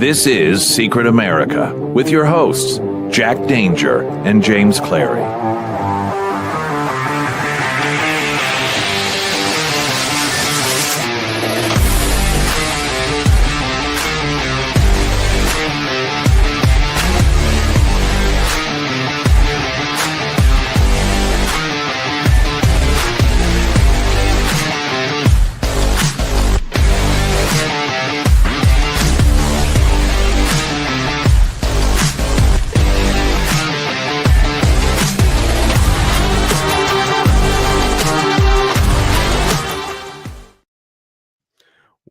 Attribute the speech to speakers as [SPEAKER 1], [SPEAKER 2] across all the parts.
[SPEAKER 1] This is Secret America with your hosts, Jack Danger and James Clary.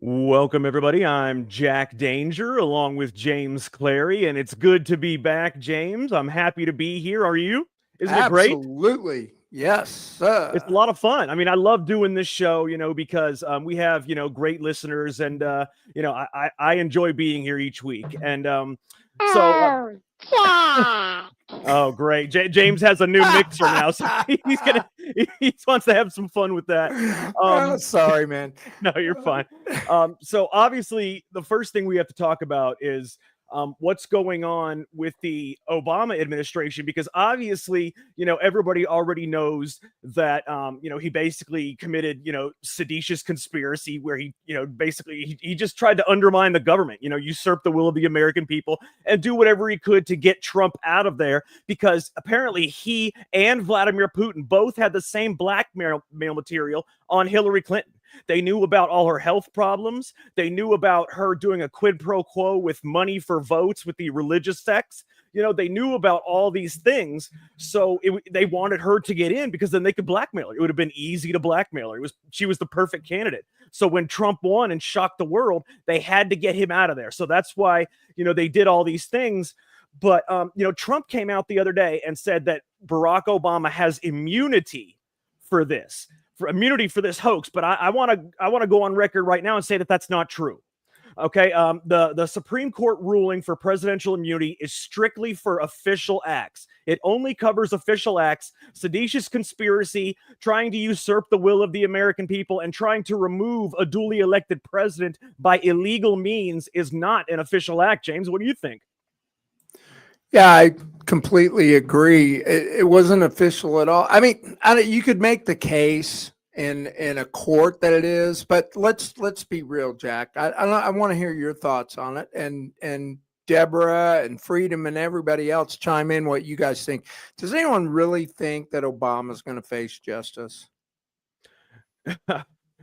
[SPEAKER 2] Welcome, everybody. I'm Jack Danger along with James Clary, and it's good to be back, James. I'm happy to be here. Are you? Isn't it great?
[SPEAKER 3] Absolutely. Yes, sir.
[SPEAKER 2] It's a lot of fun. I mean, I love doing this show, because we have, great listeners, and, I enjoy being here each week. And oh, great. James has a new mixer now, so he wants to have some fun with that.
[SPEAKER 3] Sorry, man.
[SPEAKER 2] No, you're fine. So obviously, the first thing we have to talk about is what's going on with the Obama administration, because obviously, everybody already knows that, he basically committed, seditious conspiracy where he just tried to undermine the government, usurp the will of the American people and do whatever he could to get Trump out of there, because apparently he and Vladimir Putin both had the same blackmail material on Hillary Clinton. They knew about all her health problems. They knew about her doing a quid pro quo with money for votes with the religious sects. They knew about all these things. So they wanted her to get in because then they could blackmail her. It would have been easy to blackmail her. She was the perfect candidate. So when Trump won and shocked the world, they had to get him out of there. So that's why, they did all these things. But, Trump came out the other day and said that Barack Obama has immunity for this. Immunity for this hoax, but I want to go on record right now and say that that's not true. Okay, the Supreme Court ruling for presidential immunity is strictly for official acts. It only covers official acts. Seditious conspiracy, trying to usurp the will of the American people, and trying to remove a duly elected president by illegal means is not an official act. James, what do you think?
[SPEAKER 3] Yeah, I completely agree. It wasn't official at all. I mean, you could make the case in a court that it is, but let's be real, Jack. I want to hear your thoughts on it, and Deborah and Freedom and everybody else chime in what you guys think. Does anyone really think that Obama's going to face justice?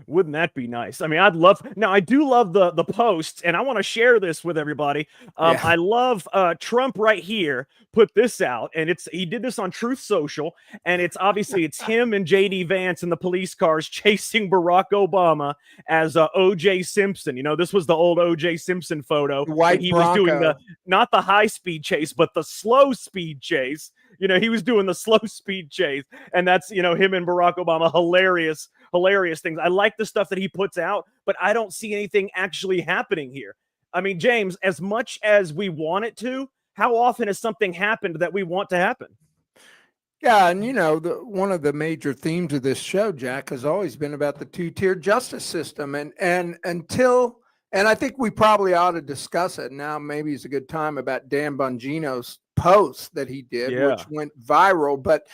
[SPEAKER 2] Wouldn't that be nice? I mean, I do love the posts, and I want to share this with everybody.
[SPEAKER 3] Yeah.
[SPEAKER 2] I love Trump right here put this out, and he did this on Truth Social, and it's him and JD Vance in the police cars chasing Barack Obama as OJ Simpson. This was the old OJ Simpson photo.
[SPEAKER 3] White
[SPEAKER 2] he
[SPEAKER 3] Bronco.
[SPEAKER 2] was doing not the high speed chase, but the slow speed chase. He was doing the slow speed chase, and that's, him and Barack Obama. Hilarious things. I like the stuff that he puts out, but I don't see anything actually happening here. I mean, James, as much as we want it to, how often has something happened that we want to happen?
[SPEAKER 3] Yeah, and one of the major themes of this show, Jack, has always been about the two-tier justice system, and I think we probably ought to discuss it now. Maybe it's a good time about Dan Bongino's post that he did, which went viral. But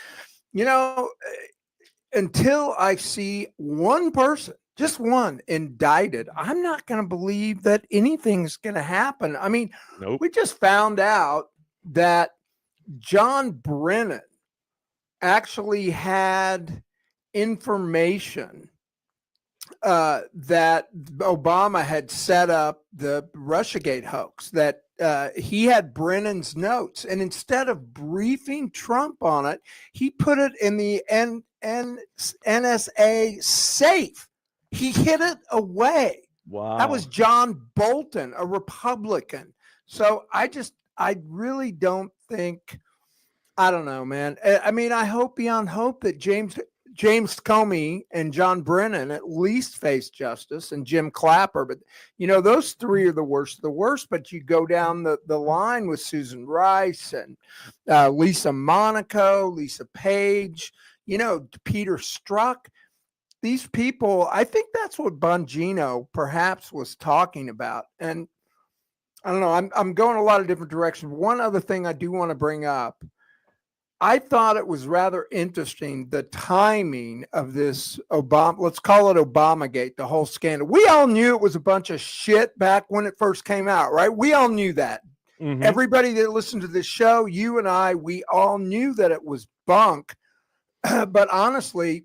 [SPEAKER 3] until I see one person, just one, indicted, I'm not going to believe that anything's going to happen. I mean,
[SPEAKER 2] nope.
[SPEAKER 3] We just found out that John Brennan actually had information that Obama had set up the Russiagate hoax, that he had Brennan's notes, and instead of briefing Trump on it, he put it in the NSA safe. He hid it away.
[SPEAKER 2] Wow.
[SPEAKER 3] That was John Bolton, a Republican. So I really don't think, I don't know, man. I mean, I hope beyond hope that James Comey and John Brennan at least face justice, and Jim Clapper. But, those three are the worst of the worst. But you go down the line with Susan Rice and Lisa Monaco, Lisa Page, Peter Strzok. These people, I think that's what Bongino perhaps was talking about. And I don't know. I'm going a lot of different directions. One other thing I do want to bring up. I thought it was rather interesting, the timing of this Obama, let's call it Obamagate, the whole scandal. We all knew it was a bunch of shit back when it first came out, right? We all knew that.
[SPEAKER 2] Mhm.
[SPEAKER 3] Everybody that listened to this show, you and I, we all knew that it was bunk. But honestly,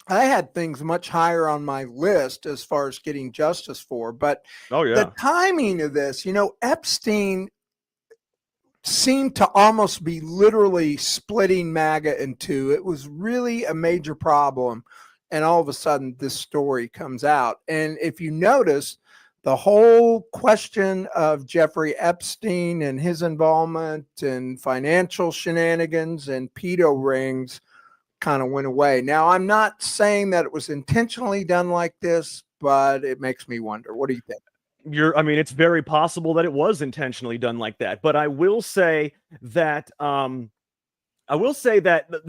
[SPEAKER 3] I had things much higher on my list as far as getting justice for. But
[SPEAKER 2] Oh yeah.
[SPEAKER 3] the timing of this, Epstein seemed to almost be literally splitting MAGA in two. It was really a major problem. And all of a sudden, this story comes out. And if you notice, the whole question of Jeffrey Epstein and his involvement in financial shenanigans and pedo rings kind of went away. Now, I'm not saying that it was intentionally done like this, but it makes me wonder. What do you think?
[SPEAKER 2] I mean, it's very possible that it was intentionally done like that. But I will say that the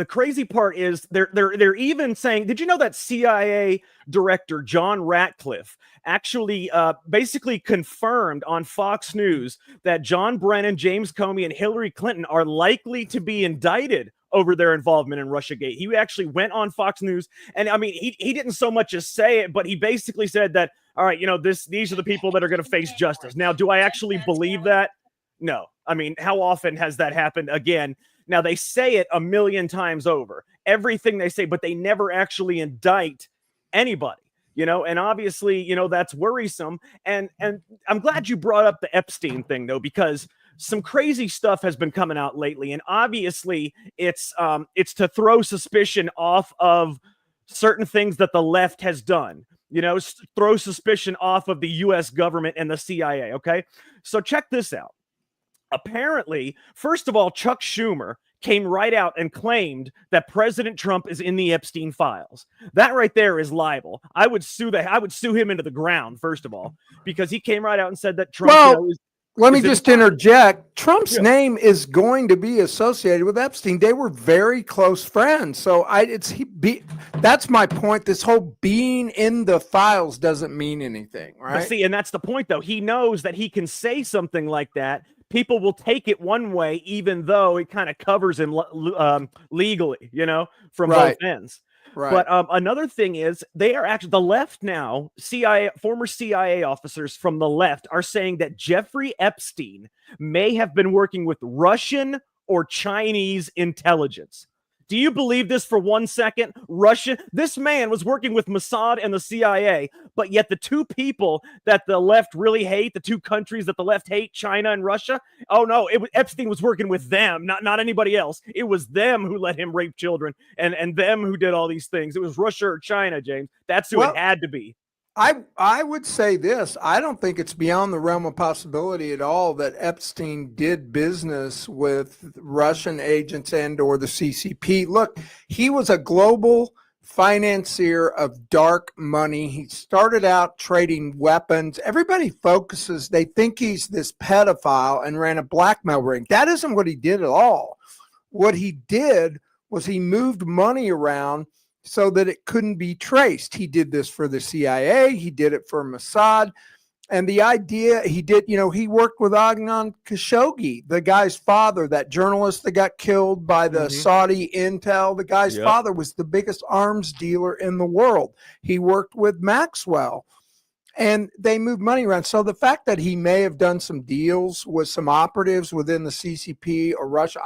[SPEAKER 2] crazy part is they're even saying, did you know that CIA director John Ratcliffe actually basically confirmed on Fox News that John Brennan, James Comey, and Hillary Clinton are likely to be indicted over their involvement in Russiagate? He actually went on Fox News, and I mean, he didn't so much as say it, but he basically said that, all right, these are the people that are going to face justice. Now, do I actually believe that? No. I mean, how often has that happened again? Now, they say it a million times over, everything they say, but they never actually indict anybody, and obviously, that's worrisome. And I'm glad you brought up the Epstein thing, though, because some crazy stuff has been coming out lately. And obviously, it's to throw suspicion off of certain things that the left has done, throw suspicion off of the U.S. government and the CIA. Okay. So check this out. Apparently, first of all, Chuck Schumer came right out and claimed that President Trump is in the Epstein files. That right there is libel. I would sue him into the ground, first of all, because he came right out and said that Trump.
[SPEAKER 3] Let me just interject. Trump's name is going to be associated with Epstein. They were very close friends. So that's my point. This whole being in the files doesn't mean anything, right?
[SPEAKER 2] But see, and that's the point, though. He knows that he can say something like that. People will take it one way, even though it kind of covers him legally, from both ends. Right. But another thing is, they are actually, the left now, former CIA officers from the left are saying that Jeffrey Epstein may have been working with Russian or Chinese intelligence. Do you believe this for 1 second? This man was working with Mossad and the CIA, but yet the two people that the left really hate, the two countries that the left hate, China and Russia, oh no, Epstein was working with them, not anybody else. It was them who let him rape children and them who did all these things. It was Russia or China, James. That's who it had to be.
[SPEAKER 3] I would say this. I don't think it's beyond the realm of possibility at all that Epstein did business with Russian agents and or the CCP. Look, he was a global financier of dark money. He started out trading weapons. Everybody focuses, they think he's this pedophile and ran a blackmail ring. That isn't what he did at all. What he did was he moved money around so that it couldn't be traced. He did this for the CIA. He did it for Mossad. And the idea he did, he worked with Adnan Khashoggi, the guy's father, that journalist that got killed by the Saudi intel. The guy's father was the biggest arms dealer in the world. He worked with Maxwell. And they moved money around. So the fact that he may have done some deals with some operatives within the CCP or Russia,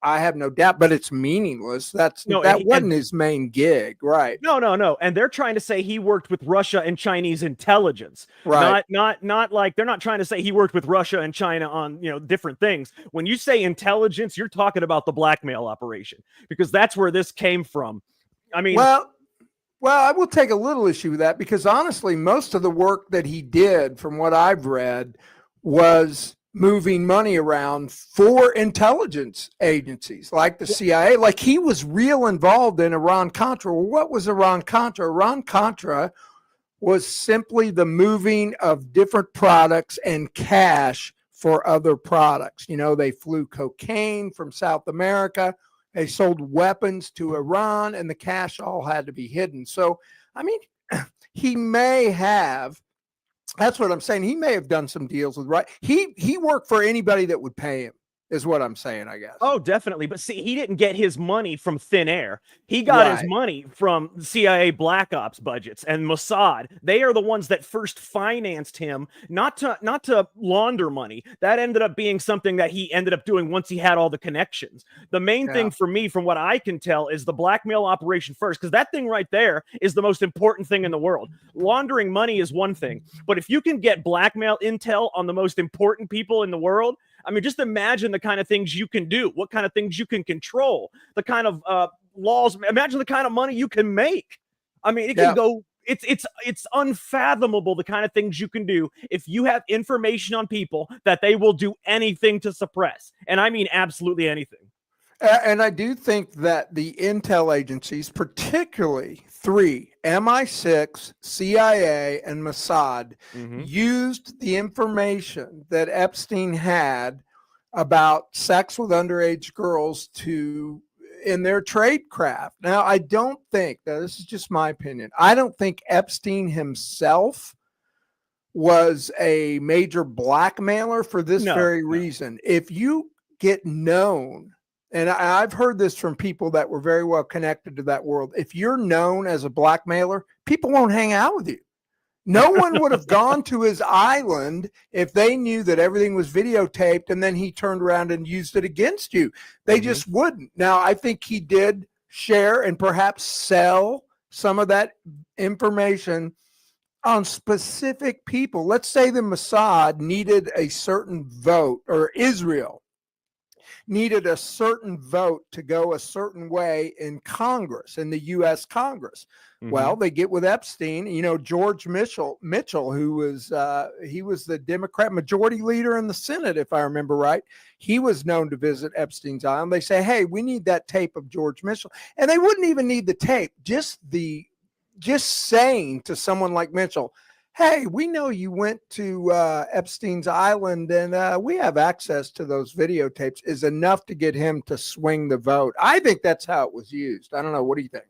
[SPEAKER 3] I have no doubt, but it's meaningless. That wasn't his main gig, right?
[SPEAKER 2] No. And they're trying to say he worked with Russia and Chinese intelligence, right? Not like they're not trying to say he worked with Russia and China on different things. When you say intelligence, you're talking about the blackmail operation, because that's where this came from. I mean,
[SPEAKER 3] well, I will take a little issue with that, because honestly, most of the work that he did, from what I've read, was moving money around for intelligence agencies like the CIA. Like, he was real involved in Iran-Contra. Well, what was Iran-Contra? Iran-Contra was simply the moving of different products and cash for other products. They flew cocaine from South America. They sold weapons to Iran, and the cash all had to be hidden. So, I mean, he may have That's what I'm saying. He may have done some deals with He worked for anybody that would pay him, is what I'm saying, I guess.
[SPEAKER 2] Oh, definitely. But see, he didn't get his money from thin air. He got his
[SPEAKER 3] Right.
[SPEAKER 2] money from CIA Black Ops budgets and Mossad. They are the ones that first financed him, not to launder money. That ended up being something that he ended up doing once he had all the connections. The main thing for me, from what I can tell, is the blackmail operation first, because that thing right there is the most important thing in the world. Laundering money is one thing, but if you can get blackmail intel on the most important people in the world, I mean, just imagine the kind of things you can do, what kind of things you can control, the kind of laws. Imagine the kind of money you can make. I mean, it can go. It's unfathomable the kind of things you can do if you have information on people that they will do anything to suppress, and I mean absolutely anything.
[SPEAKER 3] And I do think that the intel agencies, particularly three, MI6, CIA, and Mossad, used the information that Epstein had about sex with underage girls in their trade craft. Now, I don't think, now this is just my opinion, I don't think Epstein himself was a major blackmailer for this very reason. If you get known, and I've heard this from people that were very well connected to that world, if you're known as a blackmailer, people won't hang out with you. No one would have gone to his island if they knew that everything was videotaped and then he turned around and used it against you. They just wouldn't. Now, I think he did share and perhaps sell some of that information on specific people. Let's say the Mossad needed a certain vote, or Israel needed a certain vote to go a certain way in Congress, in the U.S. Congress. Well, they get with Epstein. You know, George Mitchell, who was he was the Democrat majority leader in the Senate, if I remember right. He was known to visit Epstein's island. They say, "Hey, we need that tape of George Mitchell," and they wouldn't even need the tape. Just saying to someone like Mitchell, "Hey, we know you went to Epstein's island and we have access to those videotapes," is enough to get him to swing the vote. I think that's how it was used. I don't know. What do you think?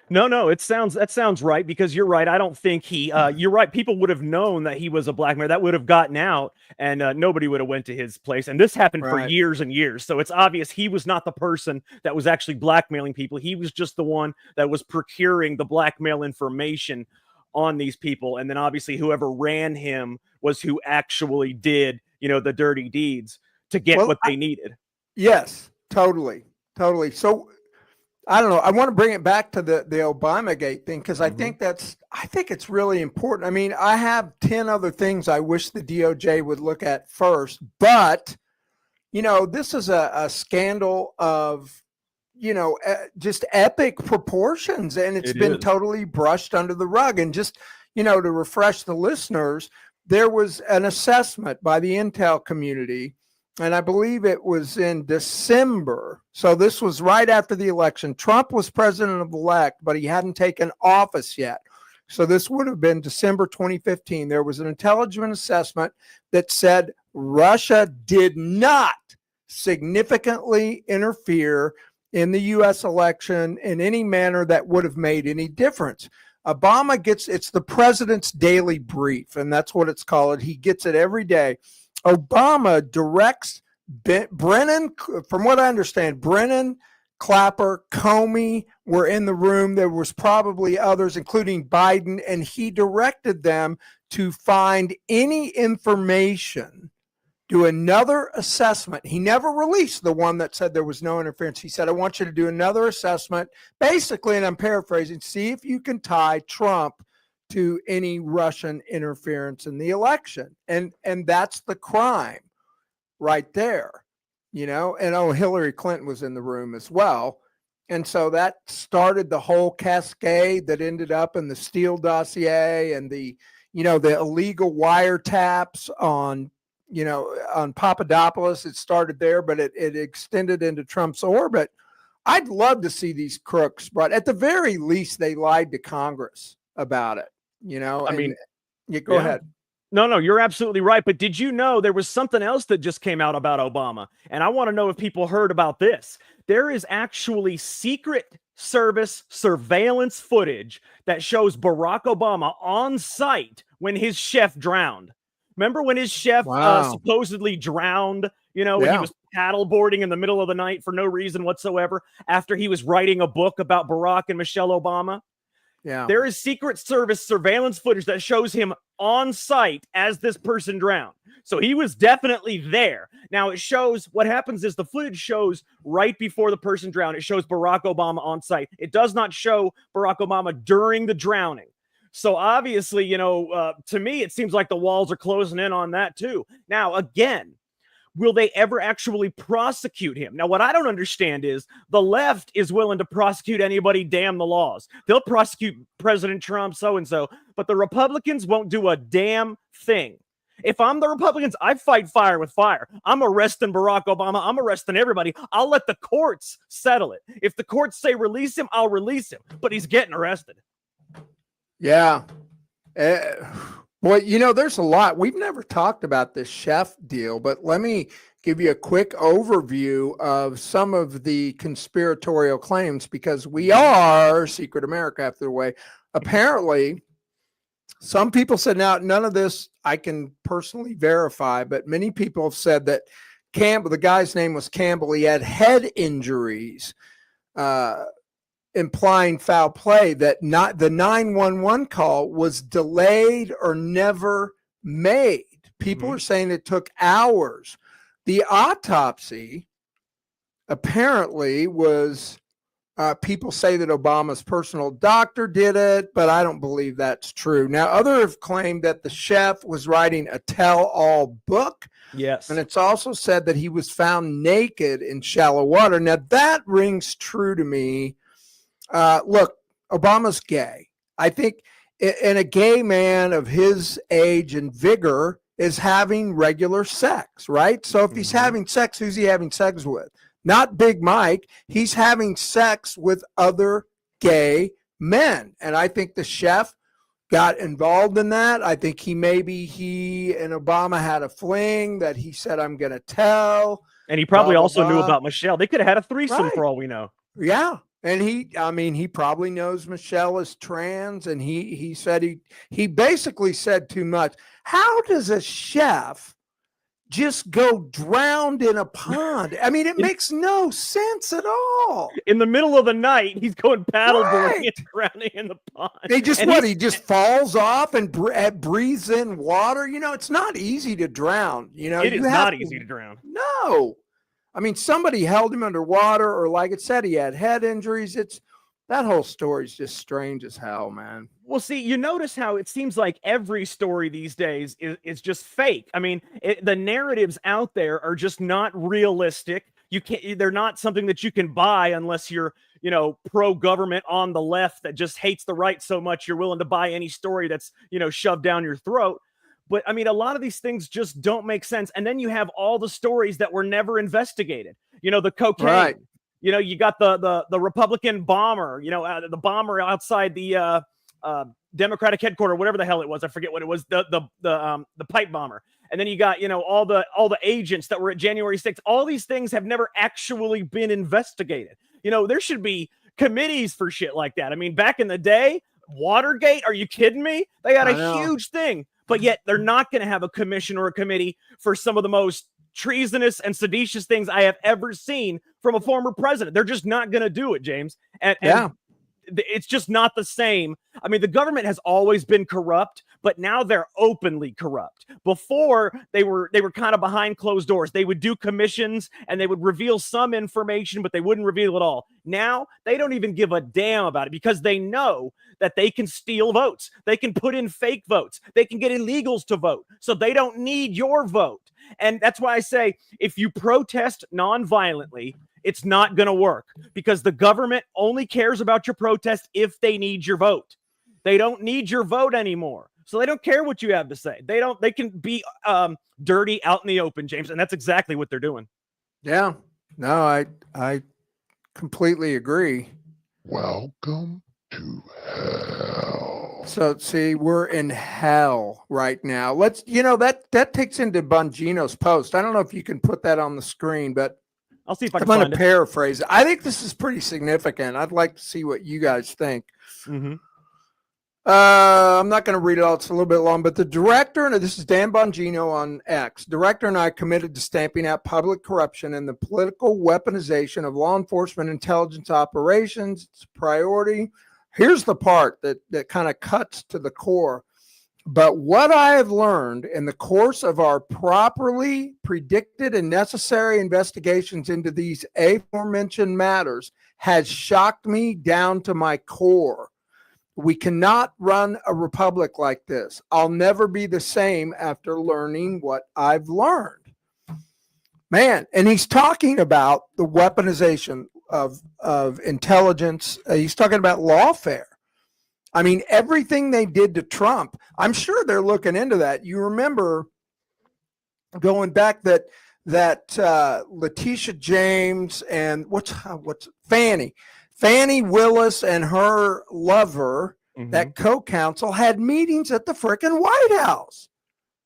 [SPEAKER 2] No, that sounds right, because you're right. I don't think you're right. People would have known that he was a blackmailer. That would have gotten out, and nobody would have went to his place. And this happened for years and years. So it's obvious he was not the person that was actually blackmailing people. He was just the one that was procuring the blackmail information on these people. And then obviously whoever ran him was who actually did, the dirty deeds to get what they needed.
[SPEAKER 3] Yes, totally. So I don't know. I want to bring it back to the Obamagate thing, because I think it's really important. I mean, I have 10 other things I wish the DOJ would look at first, but this is a scandal of just epic proportions, and it's been totally brushed under the rug. And just to refresh the listeners, there was an assessment by the intel community, and I believe it was in December. So this was right after the election. Trump was president-elect, but he hadn't taken office yet. So this would have been December 2015. There was an intelligence assessment that said Russia did not significantly interfere in the U.S. election in any manner that would have made any difference. Obama it's the president's daily brief, and that's what it's called. He gets it every day. Obama directs Brennan, from what I understand, Brennan, Clapper, Comey were in the room. There was probably others, including Biden, and he directed them to find any information, do another assessment. He never released the one that said there was no interference. He said, I want you to do another assessment, basically, and I'm paraphrasing, see if you can tie Trump to any Russian interference in the election. And that's the crime right there, and Hillary Clinton was in the room as well. And so that started the whole cascade that ended up in the Steele dossier and the illegal wiretaps on Papadopoulos. It started there, but it extended into Trump's orbit. I'd love to see these crooks brought. At the very least, they lied to Congress about it. Go ahead.
[SPEAKER 2] No, you're absolutely right. But did you know there was something else that just came out about Obama? And I want to know if people heard about this. There is actually secret Service surveillance footage that shows Barack Obama on site when his chef drowned. Remember when his chef supposedly drowned, when he was paddleboarding in the middle of the night for no reason whatsoever after he was writing a book about Barack and Michelle Obama?
[SPEAKER 3] Yeah.
[SPEAKER 2] There is Secret Service surveillance footage that shows him on site as this person drowned. So he was definitely there. Now it shows, what happens is the footage shows right before the person drowned. It shows Barack Obama on site. It does not show Barack Obama during the drowning. So obviously, to me, it seems like the walls are closing in on that too. Now, again, will they ever actually prosecute him? Now, what I don't understand is the left is willing to prosecute anybody, damn the laws. They'll prosecute President Trump, so-and-so, but the Republicans won't do a damn thing. If I'm the Republicans, I fight fire with fire. I'm arresting Barack Obama. I'm arresting everybody. I'll let the courts settle it. If the courts say release him, I'll release him, but he's getting arrested.
[SPEAKER 3] Yeah. Well, there's a lot. We've never talked about this chef deal, but let me give you a quick overview of some of the conspiratorial claims, because we are secret America after the way. Apparently, some people said, now none of this I can personally verify, but many people have said that Campbell, the guy's name was Campbell, he had head injuries, implying foul play, that not the 911 call was delayed or never made. People are saying it took hours. The autopsy apparently was, people say that Obama's personal doctor did it, but I don't believe that's true. Now, others have claimed that the chef was writing a tell-all book.
[SPEAKER 2] Yes.
[SPEAKER 3] And it's also said that he was found naked in shallow water. Now, that rings true to me. Look, Obama's gay. I think, and a gay man of his age and vigor is having regular sex, right? So if he's having sex, who's he having sex with? Not Big Mike. He's having sex with other gay men. And I think the chef got involved in that. I think he and Obama had a fling that he said, I'm going to tell.
[SPEAKER 2] And he probably also knew about Michelle. They could have had a threesome for all we know.
[SPEAKER 3] Yeah. And he probably knows Michelle is trans, and he said he basically said too much. How does a chef just go drowned in a pond? I mean, it makes no sense at all.
[SPEAKER 2] In the middle of the night, he's going paddleboarding and drowning in the pond.
[SPEAKER 3] He just falls off and breathes in water. It's not easy to drown.
[SPEAKER 2] It is not easy to drown.
[SPEAKER 3] No. I mean, somebody held him underwater, or like it said, he had head injuries. That whole story is just strange as hell, man.
[SPEAKER 2] Well, see, you notice how it seems like every story these days is just fake. I mean, the narratives out there are just not realistic. They're not something that you can buy unless you're, pro-government on the left that just hates the right so much you're willing to buy any story that's, shoved down your throat. But I mean, a lot of these things just don't make sense. And then you have all the stories that were never investigated. The cocaine. Right. You got the Republican bomber. The bomber outside the Democratic headquarters, whatever the hell it was. I forget what it was. The pipe bomber. And then you got all the agents that were at January 6th. All these things have never actually been investigated. There should be committees for shit like that. I mean, back in the day, Watergate. Are you kidding me? They had a huge thing. But yet they're not going to have a commission or a committee for some of the most treasonous and seditious things I have ever seen from a former president. They're just not going to do it, James. And it's just not the same. I mean, the government has always been corrupt, but now they're openly corrupt. Before, they were kind of behind closed doors. They would do commissions and they would reveal some information, but they wouldn't reveal it all. Now, they don't even give a damn about it because they know that they can steal votes. They can put in fake votes. They can get illegals to vote. So they don't need your vote. And that's why I say, if you protest nonviolently, it's not going to work because the government only cares about your protest if they need your vote. They don't need your vote anymore. So they don't care what you have to say. They can be dirty out in the open, James. And that's exactly what they're doing.
[SPEAKER 3] Yeah, no, I completely agree.
[SPEAKER 4] Welcome to hell.
[SPEAKER 3] So see, we're in hell right now. Let's, that takes into Bongino's post. I don't know if you can put that on the screen, but
[SPEAKER 2] I'll see if I
[SPEAKER 3] I'm
[SPEAKER 2] can
[SPEAKER 3] going
[SPEAKER 2] find
[SPEAKER 3] to
[SPEAKER 2] it.
[SPEAKER 3] paraphrase it. I think this is pretty significant. I'd like to see what you guys think.
[SPEAKER 2] Mm-hmm.
[SPEAKER 3] I'm not going to read it all. It's a little bit long, but the director, and this is Dan Bongino on X, director and I committed to stamping out public corruption and the political weaponization of law enforcement intelligence operations. It's a priority. Here's the part that kind of cuts to the core. But what I have learned in the course of our properly predicted and necessary investigations into these aforementioned matters has shocked me down to my core. We cannot run a republic like this. I'll never be the same after learning what I've learned. Man, and he's talking about the weaponization of intelligence. He's talking about lawfare. I mean, everything they did to Trump, I'm sure they're looking into that. You remember going back that Letitia James and what's Fannie Willis and her lover, that co-counsel, had meetings at the frickin' White House.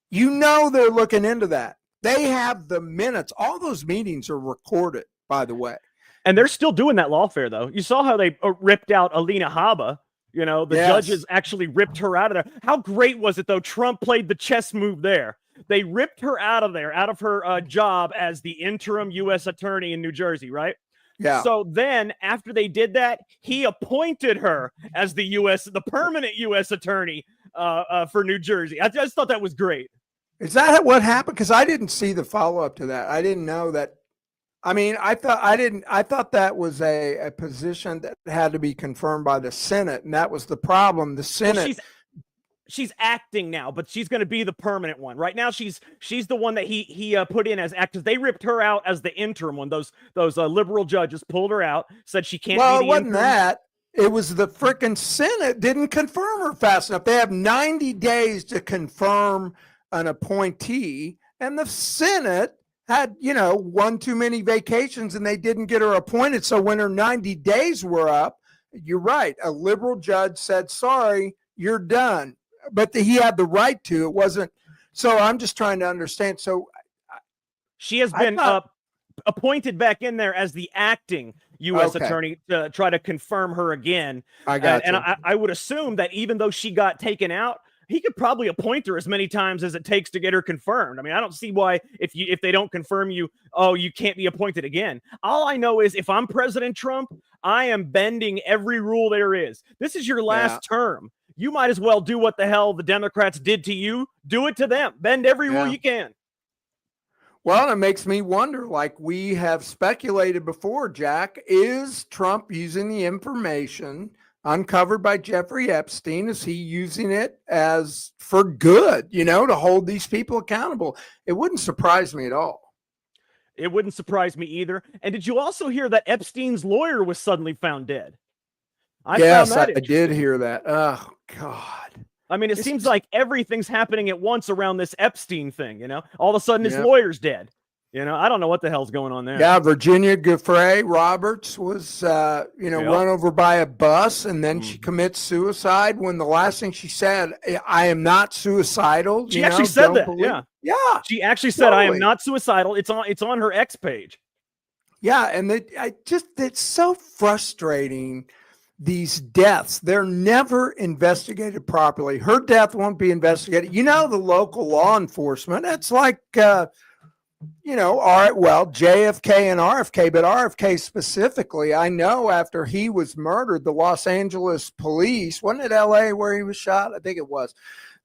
[SPEAKER 3] You know they're looking into that. They have the minutes. All those meetings are recorded, by the way.
[SPEAKER 2] And they're still doing that lawfare, though. You saw how they ripped out Alina Habba. You know, the judges actually ripped her out of there. How great was it, though? Trump played the chess move there. They ripped her out of there, out of her job as the interim U.S. attorney in New Jersey, right?
[SPEAKER 3] Yeah.
[SPEAKER 2] So then, after they did that, he appointed her as the permanent U.S. attorney for New Jersey. I just thought that was great.
[SPEAKER 3] Is that what happened? Because I didn't see the follow-up to that. I didn't know that. I mean, I thought that was a position that had to be confirmed by the Senate, and that was the problem. The Senate.
[SPEAKER 2] Well, she's acting now, but she's going to be the permanent one. Right now, she's the one that he put in as actors. They ripped her out as the interim one. Those liberal judges pulled her out, said she can't.
[SPEAKER 3] Well,
[SPEAKER 2] be the
[SPEAKER 3] it wasn't
[SPEAKER 2] interim.
[SPEAKER 3] that. It was the frickin' Senate didn't confirm her fast enough. They have 90 days to confirm an appointee, and the Senate had, one too many vacations and they didn't get her appointed. So when her 90 days were up, you're right. A liberal judge said, sorry, you're done. But he had the right to. It wasn't. So I'm just trying to understand. So
[SPEAKER 2] she has been appointed back in there as the acting U.S. attorney to try to confirm her again.
[SPEAKER 3] I got
[SPEAKER 2] and I would assume that even though she got taken out, he could probably appoint her as many times as it takes to get her confirmed. I mean, I don't see why if they don't confirm you, you can't be appointed again. All I know is if I'm President Trump, I am bending every rule there is. This is your last term. You might as well do what the hell the Democrats did to you. Do it to them. Bend every rule you can.
[SPEAKER 3] Well, it makes me wonder, like we have speculated before, Jack, is Trump using the information uncovered by Jeffrey Epstein? Is he using it as for good, to hold these people accountable? It wouldn't surprise me at all.
[SPEAKER 2] It wouldn't surprise me either. And did you also hear that Epstein's lawyer was suddenly found dead?
[SPEAKER 3] Yes, I did hear that. Oh, God.
[SPEAKER 2] I mean, it seems like everything's happening at once around this Epstein thing, All of a sudden his lawyer's dead. I don't know what the hell's going on there.
[SPEAKER 3] Yeah, Virginia Giuffre Roberts was, run over by a bus, and then she commits suicide when the last thing she said, I am not suicidal.
[SPEAKER 2] She actually said that, yeah. She actually said, I am not suicidal. It's on her X page.
[SPEAKER 3] Yeah, and it's so frustrating, these deaths. They're never investigated properly. Her death won't be investigated. The local law enforcement, it's like... JFK and RFK, but RFK specifically, I know after he was murdered, the Los Angeles police, wasn't it LA where he was shot? I think it was.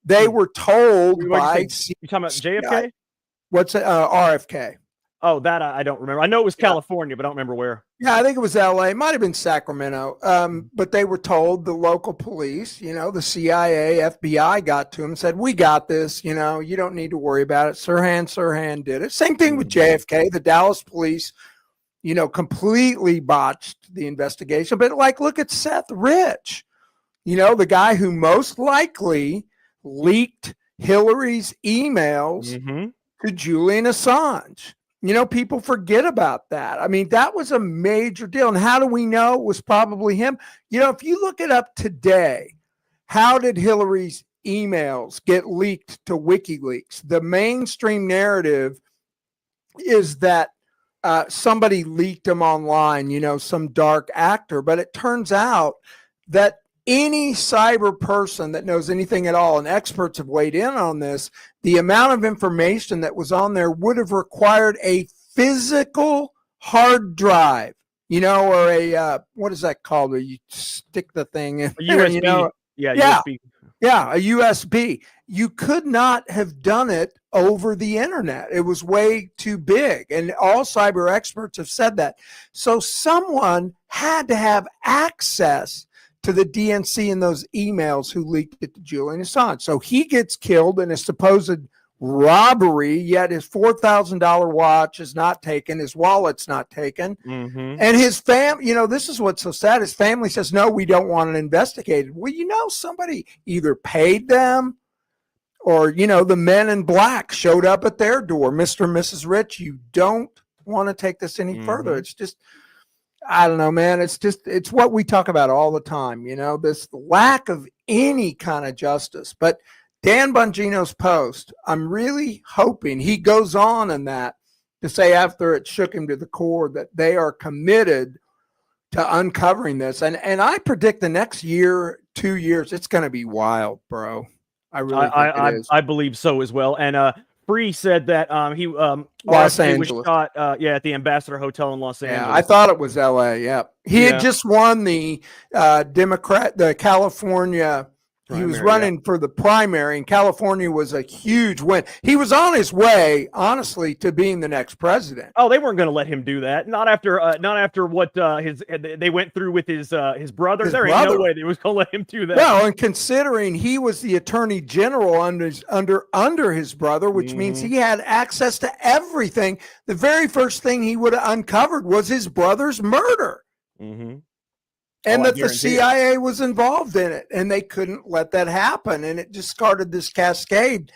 [SPEAKER 3] They were told by...
[SPEAKER 2] You talking about JFK?
[SPEAKER 3] What's it? RFK.
[SPEAKER 2] Oh, that I don't remember. I know it was California, but I don't remember where.
[SPEAKER 3] Yeah, I think it was LA. It might have been Sacramento. But they were told, the local police, the CIA, FBI got to him and said, we got this, you don't need to worry about it. Sirhan did it. Same thing with JFK. The Dallas police, completely botched the investigation. But look at Seth Rich, the guy who most likely leaked Hillary's emails to Julian Assange. People forget about that. I mean, that was a major deal. And how do we know it was probably him? If you look it up today, how did Hillary's emails get leaked to WikiLeaks? The mainstream narrative is that somebody leaked them online, some dark actor. But it turns out that any cyber person that knows anything at all, and experts have weighed in on this, the amount of information that was on there would have required a physical hard drive, or a, what is that called? Where you stick the thing in
[SPEAKER 2] a USB.
[SPEAKER 3] Yeah.
[SPEAKER 2] USB.
[SPEAKER 3] Yeah, a USB. You could not have done it over the internet. It was way too big. And all cyber experts have said that. So someone had to have access to the DNC and those emails who leaked it to Julian Assange. So he gets killed in a supposed robbery, yet his $4,000 watch is not taken, his wallet's not taken, and his family, this is what's so sad, his family says, no, we don't want it investigated. Well, somebody either paid them or, the men in black showed up at their door. Mr. and Mrs. Rich, you don't want to take this any further. It's just, I don't know, man. It's what we talk about all the time, this lack of any kind of justice. But Dan Bongino's post, I'm really hoping he goes on in that to say, after it shook him to the core, that they are committed to uncovering this. And I predict the next year, 2 years, it's going to be wild, bro. I really think it is.
[SPEAKER 2] I believe so as well. And Free said that he
[SPEAKER 3] Los Angeles
[SPEAKER 2] was shot at the Ambassador Hotel in Los Angeles.
[SPEAKER 3] Yeah, I thought it was LA. Yeah. He had just won the the California. He was running for the primary, and California was a huge win. He was on his way, honestly, to being the next president.
[SPEAKER 2] Oh, they weren't going to let him do that. Not after what they went through with his brother. Ain't no way they was going to let him do that.
[SPEAKER 3] No, and considering he was the attorney general under his brother, which means he had access to everything. The very first thing he would have uncovered was his brother's murder. And that the CIA was involved in it, and they couldn't let that happen. And it just started this cascade.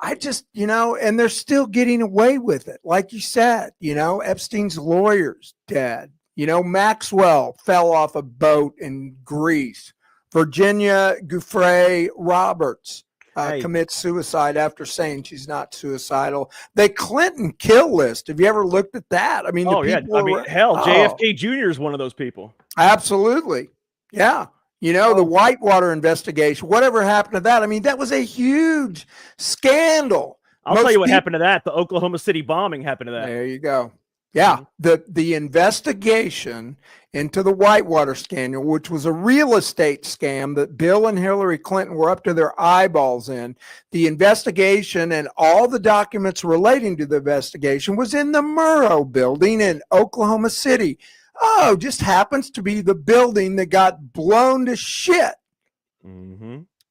[SPEAKER 3] I just, and they're still getting away with it. Like you said, Epstein's lawyer's dead. Maxwell fell off a boat in Greece. Virginia Giuffre Roberts commits suicide after saying she's not suicidal. The Clinton kill list. Have you ever looked at that? I mean,
[SPEAKER 2] JFK Jr. is one of those people.
[SPEAKER 3] Absolutely. Yeah. The Whitewater investigation, whatever happened to that? I mean, that was a huge scandal.
[SPEAKER 2] I'll tell you what happened to that. The Oklahoma City bombing happened to that.
[SPEAKER 3] There you go. Yeah. The investigation into the Whitewater scandal, which was a real estate scam that Bill and Hillary Clinton were up to their eyeballs in. The investigation and all the documents relating to the investigation was in the Murrow building in Oklahoma City. Oh, just happens to be the building that got blown to shit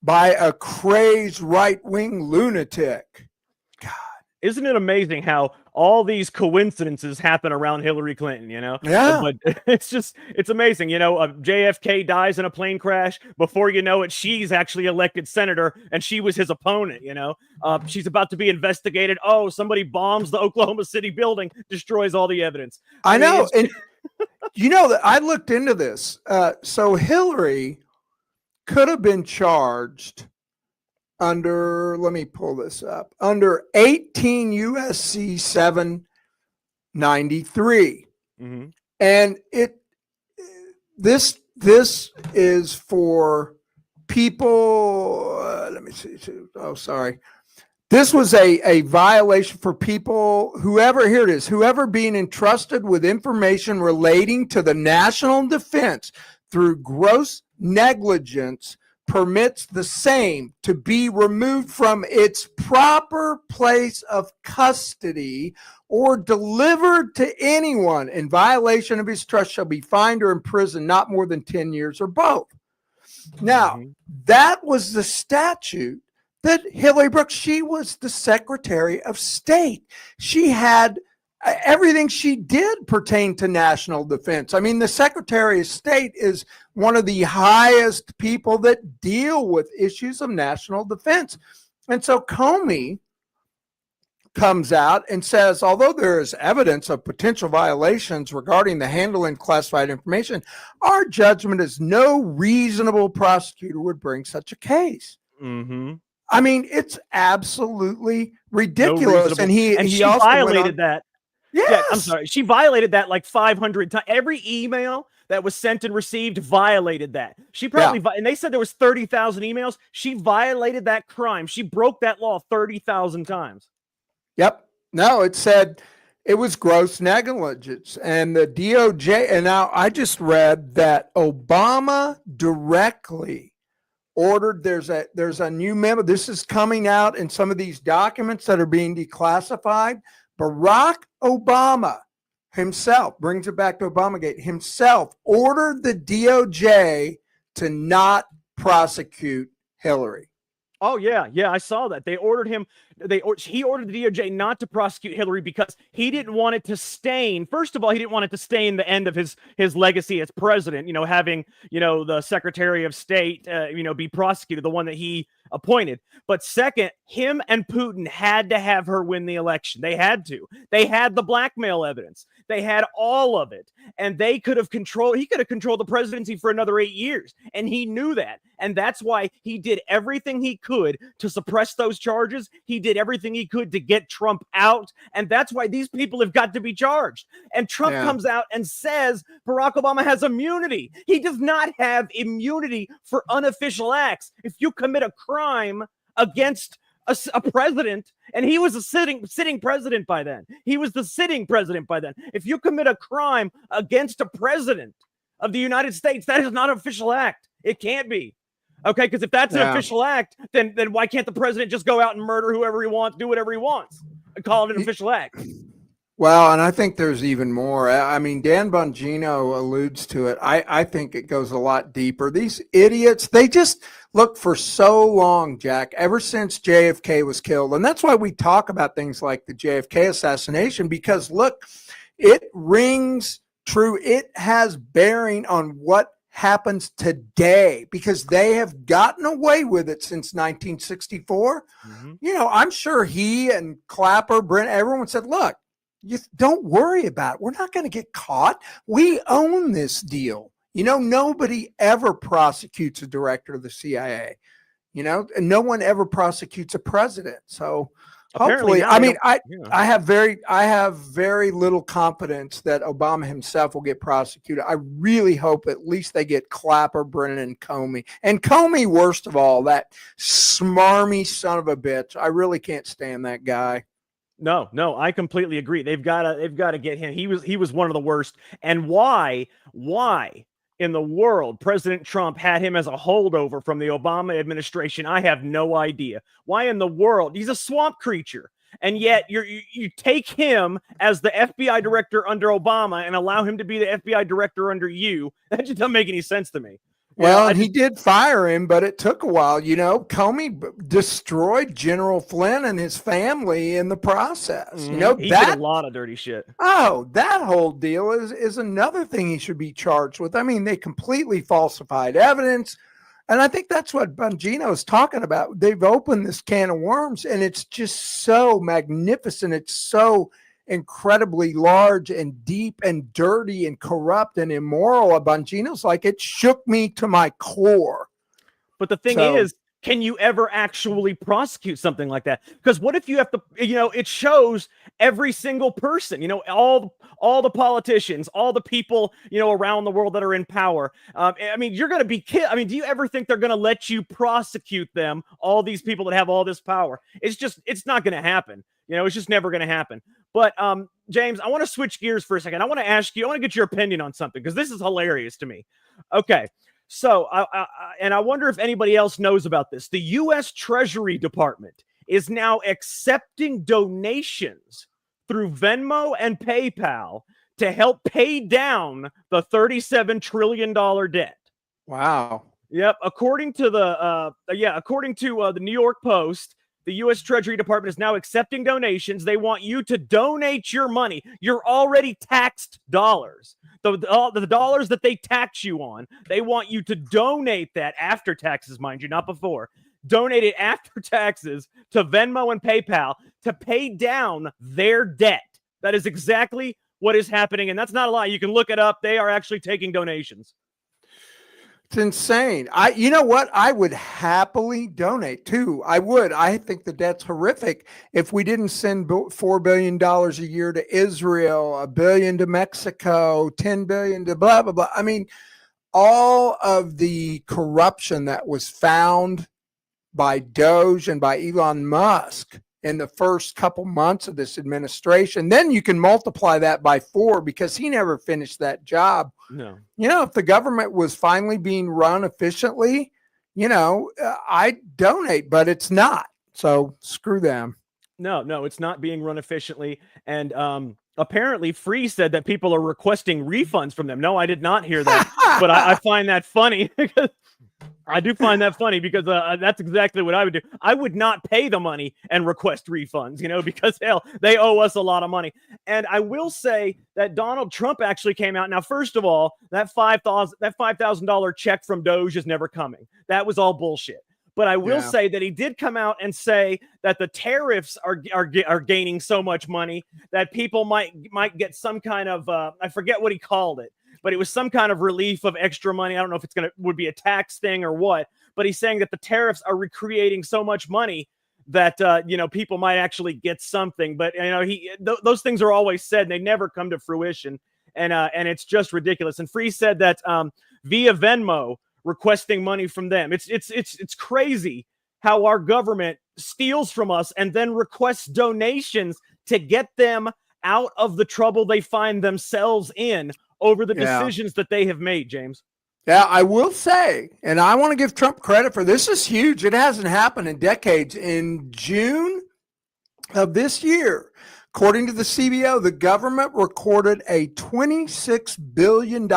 [SPEAKER 3] by a crazed right-wing lunatic. God.
[SPEAKER 2] Isn't it amazing how all these coincidences happen around Hillary Clinton,
[SPEAKER 3] Yeah.
[SPEAKER 2] But it's amazing. JFK dies in a plane crash. Before you know it, she's actually elected senator, and she was his opponent, She's about to be investigated. Oh, somebody bombs the Oklahoma City building, destroys all the evidence.
[SPEAKER 3] I know. And that I looked into this. So Hillary could have been charged under, let me pull this up, under 18 USC 793. And this is for people, let me see. Oh, sorry. This was a violation for people, whoever being entrusted with information relating to the national defense through gross negligence permits the same to be removed from its proper place of custody or delivered to anyone in violation of his trust shall be fined or imprisoned not more than 10 years or both. Now, that was the statute that Hillary Brooks, she was the Secretary of State. She had everything she did pertain to national defense. I mean, the Secretary of State is one of the highest people that deal with issues of national defense. And so Comey comes out and says, although there is evidence of potential violations regarding the handling classified information, our judgment is no reasonable prosecutor would bring such a case. I mean, it's absolutely ridiculous.
[SPEAKER 2] No,
[SPEAKER 3] and he
[SPEAKER 2] she
[SPEAKER 3] also
[SPEAKER 2] violated that.
[SPEAKER 3] Yes.
[SPEAKER 2] Yeah, I'm sorry. She violated that like 500 times. Every email that was sent and received violated that. She probably, and they said there was 30,000 emails. She violated that crime. She broke that law 30,000 times.
[SPEAKER 3] Yep. No, it said it was gross negligence. And the DOJ, and now I just read that Obama directly ordered, there's a new memo. This is coming out in some of these documents that are being declassified. Barack Obama himself, brings it back to Obamagate, himself ordered the DOJ to not prosecute Hillary.
[SPEAKER 2] Oh yeah, I saw that. He ordered the DOJ not to prosecute Hillary because he didn't want it to stain. First of all, he didn't want it to stain the end of his legacy as president. Having the Secretary of State be prosecuted, the one that he appointed. But second, him and Putin had to have her win the election. They had to. They had the blackmail evidence. They had all of it, and he could have controlled the presidency for another 8 years, and he knew that. And that's why he did everything he could to suppress those charges. He did everything he could to get Trump out, and that's why these people have got to be charged. And Trump comes out and says Barack Obama has immunity. He does not have immunity for unofficial acts. If you commit a crime against a president, and he was a sitting president by then. He was the sitting president by then. If you commit a crime against a president of the United States, that is not an official act. It can't be. Okay, because if that's an official act, then why can't the president just go out and murder whoever he wants, do whatever he wants, and call it an official act?
[SPEAKER 3] Well, and I think there's even more. I mean, Dan Bongino alludes to it. I think it goes a lot deeper. These idiots, they just look for so long, Jack, ever since JFK was killed. And that's why we talk about things like the JFK assassination, because look, it rings true. It has bearing on what happens today because they have gotten away with it since 1964. Mm-hmm. I'm sure he and Clapper, Brent, everyone said, look, you don't worry about it. We're not going to get caught. We own this deal. Nobody ever prosecutes a director of the CIA, and no one ever prosecutes a president. So hopefully, I have very little confidence that Obama himself will get prosecuted. I really hope at least they get Clapper, Brennan, and Comey. And Comey, worst of all, that smarmy son of a bitch. I really can't stand that guy.
[SPEAKER 2] No, I completely agree. They've got to get him. He was one of the worst. And why in the world President Trump had him as a holdover from the Obama administration, I have no idea. Why in the world? He's a swamp creature. And yet you take him as the FBI director under Obama and allow him to be the FBI director under you. That just doesn't make any sense to me.
[SPEAKER 3] Well, and he did fire him, but it took a while. Comey destroyed General Flynn and his family in the process.
[SPEAKER 2] He did a lot of dirty shit.
[SPEAKER 3] Oh, that whole deal is another thing he should be charged with. I mean, they completely falsified evidence. And I think that's what Bongino is talking about. They've opened this can of worms, and it's just so magnificent. It's so incredibly large and deep and dirty and corrupt and immoral. Bongino's like, it shook me to my core.
[SPEAKER 2] But the thing is, can you ever actually prosecute something like that? Because what if you have to, it shows every single person, all the politicians, all the people, around the world that are in power. You're going to be killed. Do you ever think they're going to let you prosecute them? All these people that have all this power. It's not going to happen. It's just never going to happen. But James, I want to switch gears for a second. I want to get your opinion on something because this is hilarious to me. Okay. So, I wonder if anybody else knows about this. The U.S. Treasury Department is now accepting donations through Venmo and PayPal to help pay down the $37 trillion debt.
[SPEAKER 3] Wow.
[SPEAKER 2] Yep. According to the New York Post, the U.S. Treasury Department is now accepting donations. They want you to donate your money, your already taxed dollars. The dollars that they tax you on, they want you to donate that after taxes, mind you, not before. Donate it after taxes to Venmo and PayPal to pay down their debt. That is exactly what is happening, and that's not a lie. You can look it up. They are actually taking donations.
[SPEAKER 3] It's insane. You know what? I would happily donate too. I would. I think the debt's horrific. If we didn't send $4 billion a year to Israel, $1 billion to Mexico, $10 billion to blah, blah, blah. I mean, all of the corruption that was found by Doge and by Elon Musk in the first couple months of this administration, then you can multiply that by 4 because he never finished that job.
[SPEAKER 2] No.
[SPEAKER 3] You know, if the government was finally being run efficiently, I'd donate, but it's not. So screw them.
[SPEAKER 2] No, it's not being run efficiently. And apparently Free said that people are requesting refunds from them. No, I did not hear that, but I find that funny. I do find that funny because that's exactly what I would do. I would not pay the money and request refunds, because hell, they owe us a lot of money. And I will say that Donald Trump actually came out. Now, first of all, that $5,000 check from Doge is never coming. That was all bullshit. But I will say that he did come out and say that the tariffs are gaining so much money that people might get some kind of I forget what he called it, but it was some kind of relief of extra money. I don't know if would be a tax thing or what, but he's saying that the tariffs are recreating so much money that people might actually get something. But those things are always said, and they never come to fruition, and it's just ridiculous. And Free said that via Venmo, requesting money from them. It's crazy how our government steals from us and then requests donations to get them out of the trouble they find themselves in over the decisions that they have made, James.
[SPEAKER 3] Yeah, I will say, and I want to give Trump credit for this. Is huge. It hasn't happened in decades. In June of this year, according to the CBO, the government recorded a $26 billion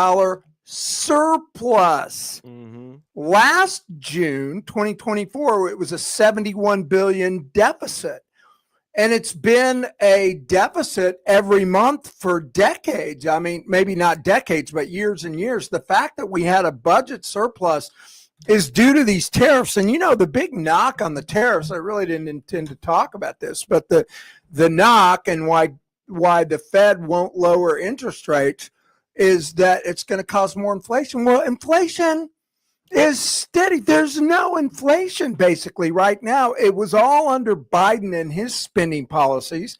[SPEAKER 3] surplus.
[SPEAKER 2] Mm-hmm.
[SPEAKER 3] Last June 2024, it was a $71 billion deficit. And it's been a deficit every month for decades. I mean, maybe not decades, but years and years. The fact that we had a budget surplus is due to these tariffs. And, the big knock on the tariffs, I really didn't intend to talk about this, but the knock and why the Fed won't lower interest rates is that it's going to cause more inflation. Well, inflation is steady. There's no inflation basically right now. It was all under Biden and his spending policies.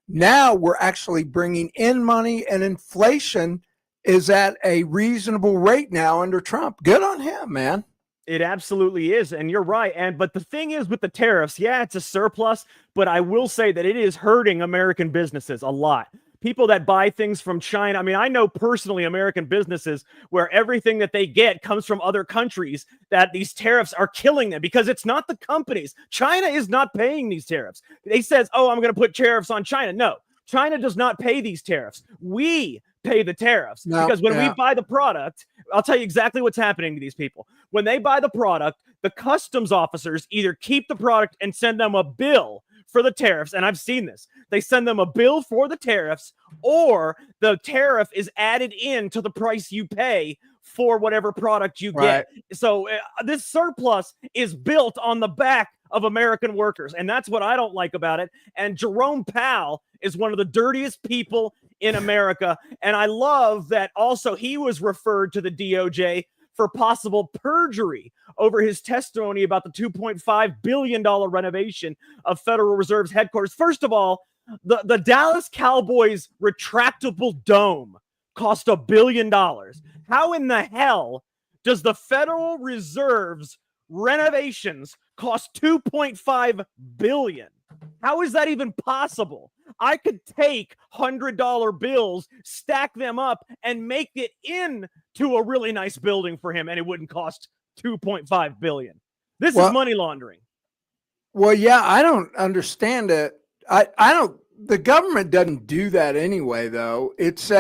[SPEAKER 3] Now we're actually bringing in money, and inflation is at a reasonable rate now under Trump. Good on him, man.
[SPEAKER 2] It absolutely is. And you're right. But the thing is with the tariffs, it's a surplus, but I will say that it is hurting American businesses a lot. People that buy things from China. I mean, I know personally American businesses where everything that they get comes from other countries, that these tariffs are killing them because it's not the companies. China is not paying these tariffs. They says, oh, I'm going to put tariffs on China. No, China does not pay these tariffs. We pay the tariffs because when we buy the product, I'll tell you exactly what's happening to these people. When they buy the product, the customs officers either keep the product and send them a bill for the tariffs, and I've seen this. They send them a bill for the tariffs, or the tariff is added in to the price you pay for whatever product you get. So this surplus is built on the back of American workers, and that's what I don't like about it. And Jerome Powell is one of the dirtiest people in America, and I love that also he was referred to the DOJ for possible perjury over his testimony about the $2.5 billion renovation of Federal Reserve's headquarters. First of all, the Dallas Cowboys retractable dome cost $1 billion. How in the hell does the Federal Reserve's renovations cost $2.5 billion? How is that even possible? I could take $100 bills, stack them up, and make it into a really nice building for him, and it wouldn't cost $2.5 billion. This is money laundering.
[SPEAKER 3] Well, yeah, I don't understand it. I don't. The government doesn't do that anyway, though. It's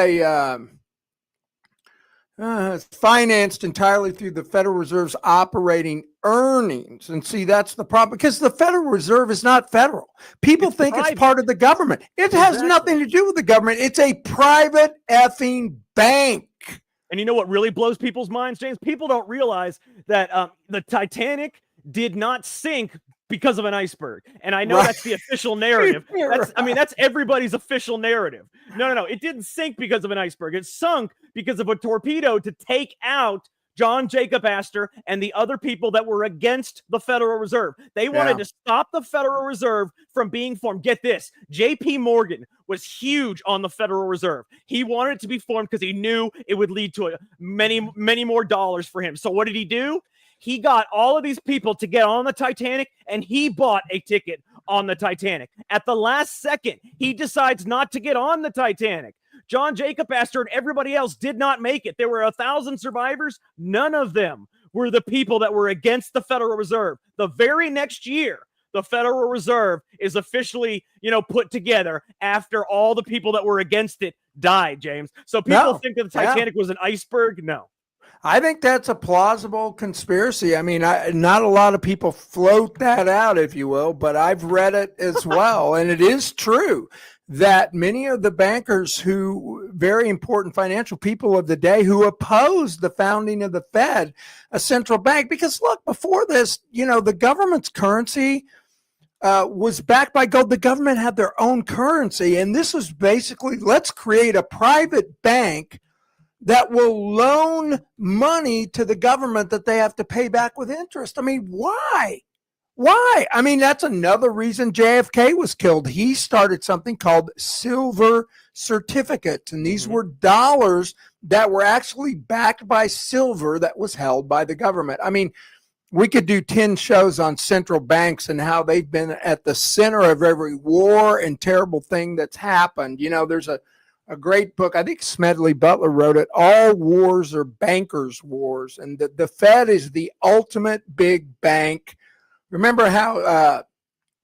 [SPEAKER 3] it's financed entirely through the Federal Reserve's operating earnings. And see, that's the problem, because the Federal Reserve is not federal. People think it's part of the government. It has nothing to do with the government. It's a private effing bank.
[SPEAKER 2] And you know what really blows people's minds, James? People don't realize that the Titanic did not sink because of an iceberg. And I know that's the official narrative. That's everybody's official narrative. No. It didn't sink because of an iceberg. It sunk because of a torpedo to take out John Jacob Astor and the other people that were against the Federal Reserve. They wanted to stop the Federal Reserve from being formed. Get this, J.P. Morgan was huge on the Federal Reserve. He wanted it to be formed because he knew it would lead to many, many more dollars for him. So what did he do? He got all of these people to get on the Titanic, and he bought a ticket on the Titanic. At the last second, he decides not to get on the Titanic. John Jacob Astor and everybody else did not make it. There were 1,000 survivors. None of them were the people that were against the Federal Reserve. The very next year, the Federal Reserve is officially, put together after all the people that were against it died, James. So people think that the Titanic was an iceberg. No.
[SPEAKER 3] I think that's a plausible conspiracy. I mean, not a lot of people float that out, if you will, but I've read it as well. And it is true that many of the bankers very important financial people of the day who opposed the founding of the Fed, a central bank, because look, before this, the government's currency was backed by gold. The government had their own currency. And this was basically, let's create a private bank that will loan money to the government that they have to pay back with interest. I mean, why? Why? I mean, that's another reason JFK was killed. He started something called silver certificates, and these were dollars that were actually backed by silver that was held by the government. I mean, we could do 10 shows on central banks and how they've been at the center of every war and terrible thing that's happened. There's a great book, I think Smedley Butler wrote it, All Wars Are Bankers' Wars. And the Fed is the ultimate big bank. Remember how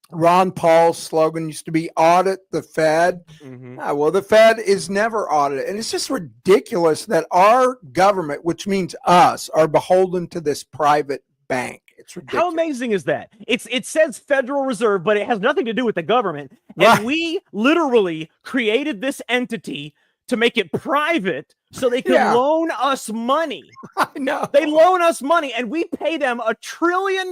[SPEAKER 3] Ron Paul's slogan used to be audit the Fed? Well, the Fed is never audited. And it's just ridiculous that our government, which means us, are beholden to this private bank. It's ridiculous.
[SPEAKER 2] How amazing is that? It says Federal Reserve, but it has nothing to do with the government. And we literally created this entity to make it private so they could loan us money.
[SPEAKER 3] I know.
[SPEAKER 2] They loan us money and we pay them $1 trillion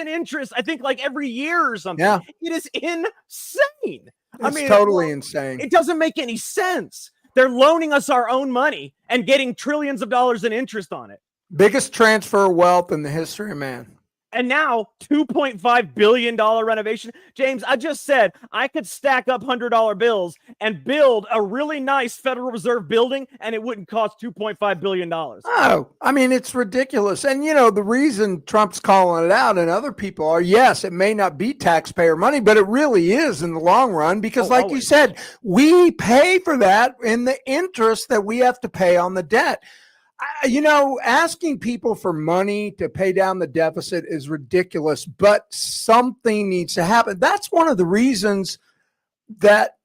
[SPEAKER 2] in interest, I think like every year or something.
[SPEAKER 3] Yeah.
[SPEAKER 2] It is insane.
[SPEAKER 3] It's totally insane.
[SPEAKER 2] It doesn't make any sense. They're loaning us our own money and getting trillions of dollars in interest on it.
[SPEAKER 3] Biggest transfer of wealth in the history of man.
[SPEAKER 2] And now, $2.5 billion renovation. James, I just said I could stack up $100 bills and build a really nice Federal Reserve building, and it wouldn't cost $2.5 billion.
[SPEAKER 3] Oh, I mean, it's ridiculous. And, the reason Trump's calling it out and other people are, yes, it may not be taxpayer money, but it really is in the long run because, like you said, we pay for that in the interest that we have to pay on the debt. Asking people for money to pay down the deficit is ridiculous, but something needs to happen. That's one of the reasons that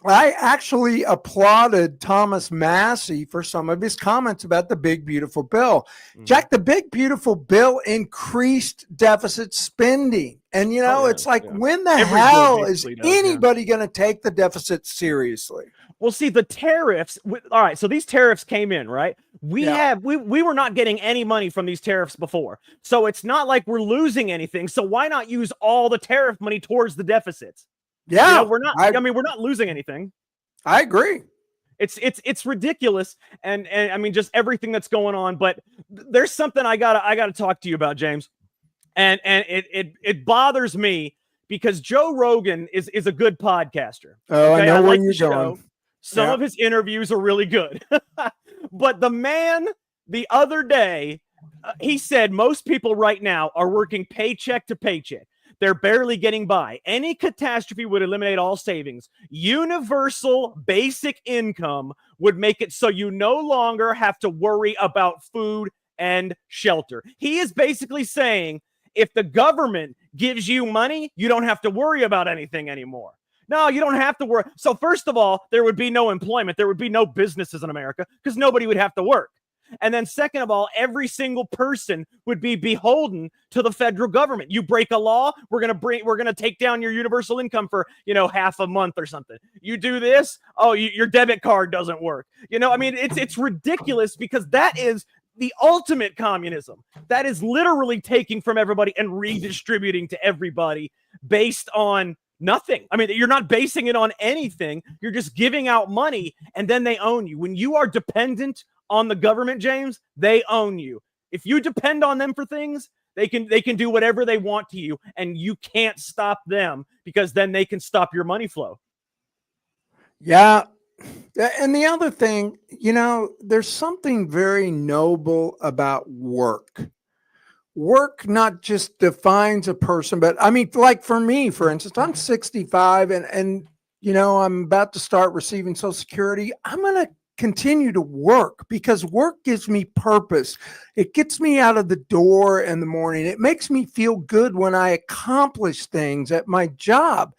[SPEAKER 3] I actually applauded Thomas Massey for some of his comments about the big, beautiful bill. Jack, the big, beautiful bill increased deficit spending. And, it's like, when the hell is anybody going to take the deficit seriously?
[SPEAKER 2] Well, see, the tariffs. All right, so these tariffs came in, right? We were not getting any money from these tariffs before. So it's not like we're losing anything. So why not use all the tariff money towards the deficits?
[SPEAKER 3] Yeah,
[SPEAKER 2] we're not. We're not losing anything.
[SPEAKER 3] I agree.
[SPEAKER 2] It's ridiculous, and I mean just everything that's going on. But there's something I gotta talk to you about, James, and it bothers me because Joe Rogan is a good podcaster.
[SPEAKER 3] Oh, okay? I know where you're
[SPEAKER 2] going. Some of his interviews are really good, but the man the other day he said most people right now are working paycheck to paycheck. They're barely getting by. Any catastrophe would eliminate all savings. Universal basic income would make it so you no longer have to worry about food and shelter. He is basically saying if the government gives you money, you don't have to worry about anything anymore. No, you don't have to worry. So first of all, there would be no employment. There would be no businesses in America because nobody would have to work. And then second of all, every single person would be beholden to the federal government. You break a law, we're going to take down your universal income for, half a month or something. You do this, your debit card doesn't work. It's ridiculous because that is the ultimate communism. That is literally taking from everybody and redistributing to everybody based on nothing. I mean, you're not basing it on anything. You're just giving out money and then they own you. When you are dependent on the government, James, they own you. If you depend on them for things, they can do whatever they want to you, and you can't stop them, because then they can stop your money flow.
[SPEAKER 3] Yeah. And the other thing, there's something very noble about work. Work not just defines a person, but I mean, like for me, for instance, I'm 65 and I'm about to start receiving Social Security. I'm going to continue to work because work gives me purpose. It gets me out of the door in the morning. It makes me feel good when I accomplish things at my job.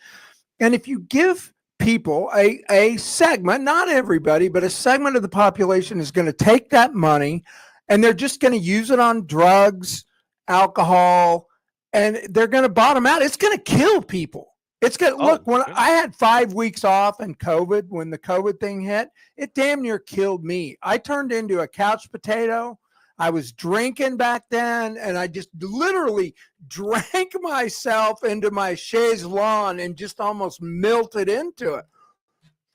[SPEAKER 3] And if you give people a segment, not everybody, but a segment of the population is going to take that money and they're just going to use it on drugs, alcohol, and they're going to bottom out. It's going to kill people. It's going to look, when I had 5 weeks off in COVID, when the COVID thing hit, it damn near killed me. I turned into a couch potato. I was drinking back then, and I just literally drank myself into my chaise lawn and just almost melted into it.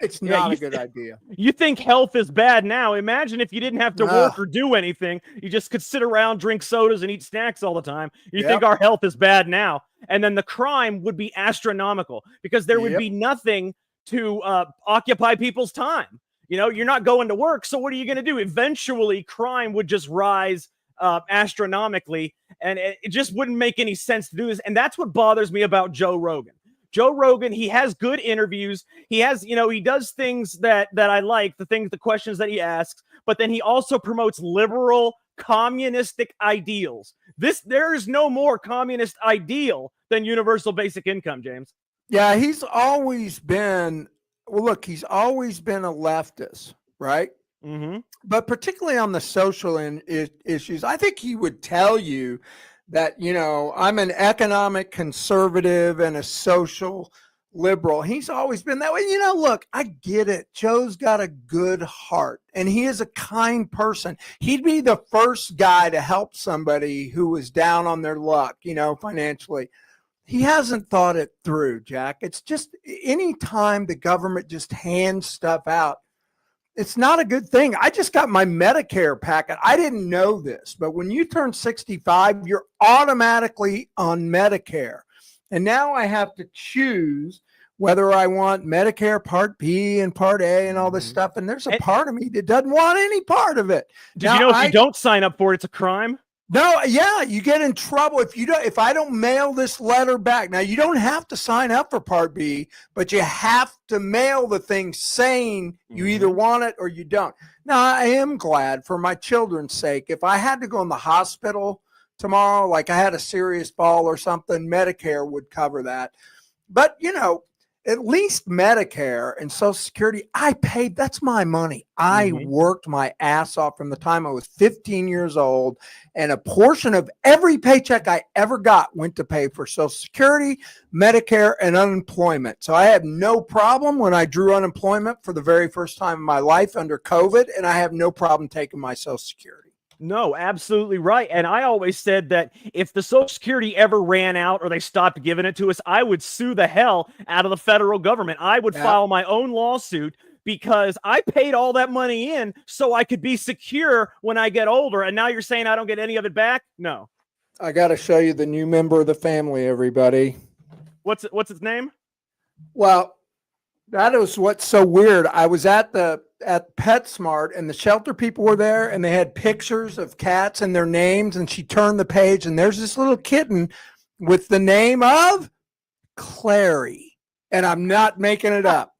[SPEAKER 3] It's not a good idea.
[SPEAKER 2] You think health is bad now. Imagine if you didn't have to work or do anything. You just could sit around, drink sodas, and eat snacks all the time. You think our health is bad now. And then the crime would be astronomical because there would be nothing to occupy people's time. You're not going to work, so what are you going to do? Eventually, crime would just rise astronomically, and it just wouldn't make any sense to do this. And that's what bothers me about Joe Rogan. Joe Rogan, he has good interviews. He has, he does things that I like, the questions that he asks, but then he also promotes liberal, communistic ideals. There is no more communist ideal than universal basic income, James.
[SPEAKER 3] Yeah, he's always been a leftist, right?
[SPEAKER 2] Mm-hmm.
[SPEAKER 3] But particularly on the social issues, I think he would tell you that, I'm an economic conservative and a social liberal. He's always been that way. Look, I get it. Joe's got a good heart and he is a kind person. He'd be the first guy to help somebody who was down on their luck, financially. He hasn't thought it through, Jack. It's just anytime the government just hands stuff out, it's not a good thing. I just got my Medicare packet. I didn't know this, but when you turn 65, you're automatically on Medicare. And now I have to choose whether I want Medicare Part B and Part A and all this stuff. And there's a part of me that doesn't want any part of it.
[SPEAKER 2] Did you know if you don't sign up for it, it's a crime?
[SPEAKER 3] No, yeah, you get in trouble if I don't mail this letter back. Now, you don't have to sign up for Part B, but you have to mail the thing saying you either want it or you don't. Now, I am glad for my children's sake. If I had to go in the hospital tomorrow, like I had a serious fall or something, Medicare would cover that. But, at least Medicare and Social Security, I paid. That's my money. I worked my ass off from the time I was 15 years old, and a portion of every paycheck I ever got went to pay for Social Security, Medicare, and unemployment. So I had no problem when I drew unemployment for the very first time in my life under COVID, and I have no problem taking my Social Security.
[SPEAKER 2] No, absolutely right. And I always said that if the Social Security ever ran out or they stopped giving it to us, I would sue the hell out of the federal government. I would file my own lawsuit because I paid all that money in so I could be secure when I get older. And now you're saying I don't get any of it back? No.
[SPEAKER 3] I got to show you the new member of the family, everybody.
[SPEAKER 2] What's its name?
[SPEAKER 3] Well, that is what's so weird. I was at PetSmart and the shelter people were there and they had pictures of cats and their names, and she turned the page and there's this little kitten with the name of Clary. And I'm not making it up.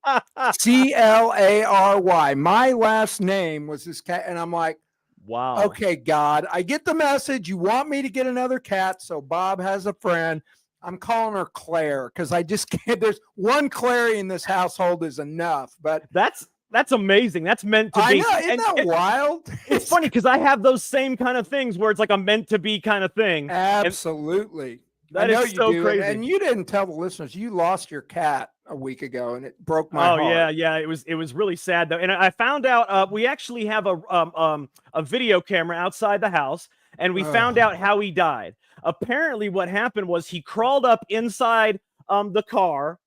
[SPEAKER 3] Clary. My last name was this cat. And I'm like,
[SPEAKER 2] wow.
[SPEAKER 3] Okay, God, I get the message. You want me to get another cat. So Bob has a friend. I'm calling her Claire because I just can't. There's one Clary in this household is enough. But
[SPEAKER 2] that's amazing. That's meant to be.
[SPEAKER 3] I know, isn't that wild?
[SPEAKER 2] It's funny because I have those same kind of things where it's like a meant to be kind of thing.
[SPEAKER 3] Absolutely.
[SPEAKER 2] That is so crazy.
[SPEAKER 3] And you didn't tell the listeners you lost your cat a week ago, and it broke my heart.
[SPEAKER 2] Oh yeah. It was really sad though. And I found out we actually have a video camera outside the house, and we found out how he died. Apparently, what happened was he crawled up inside the car.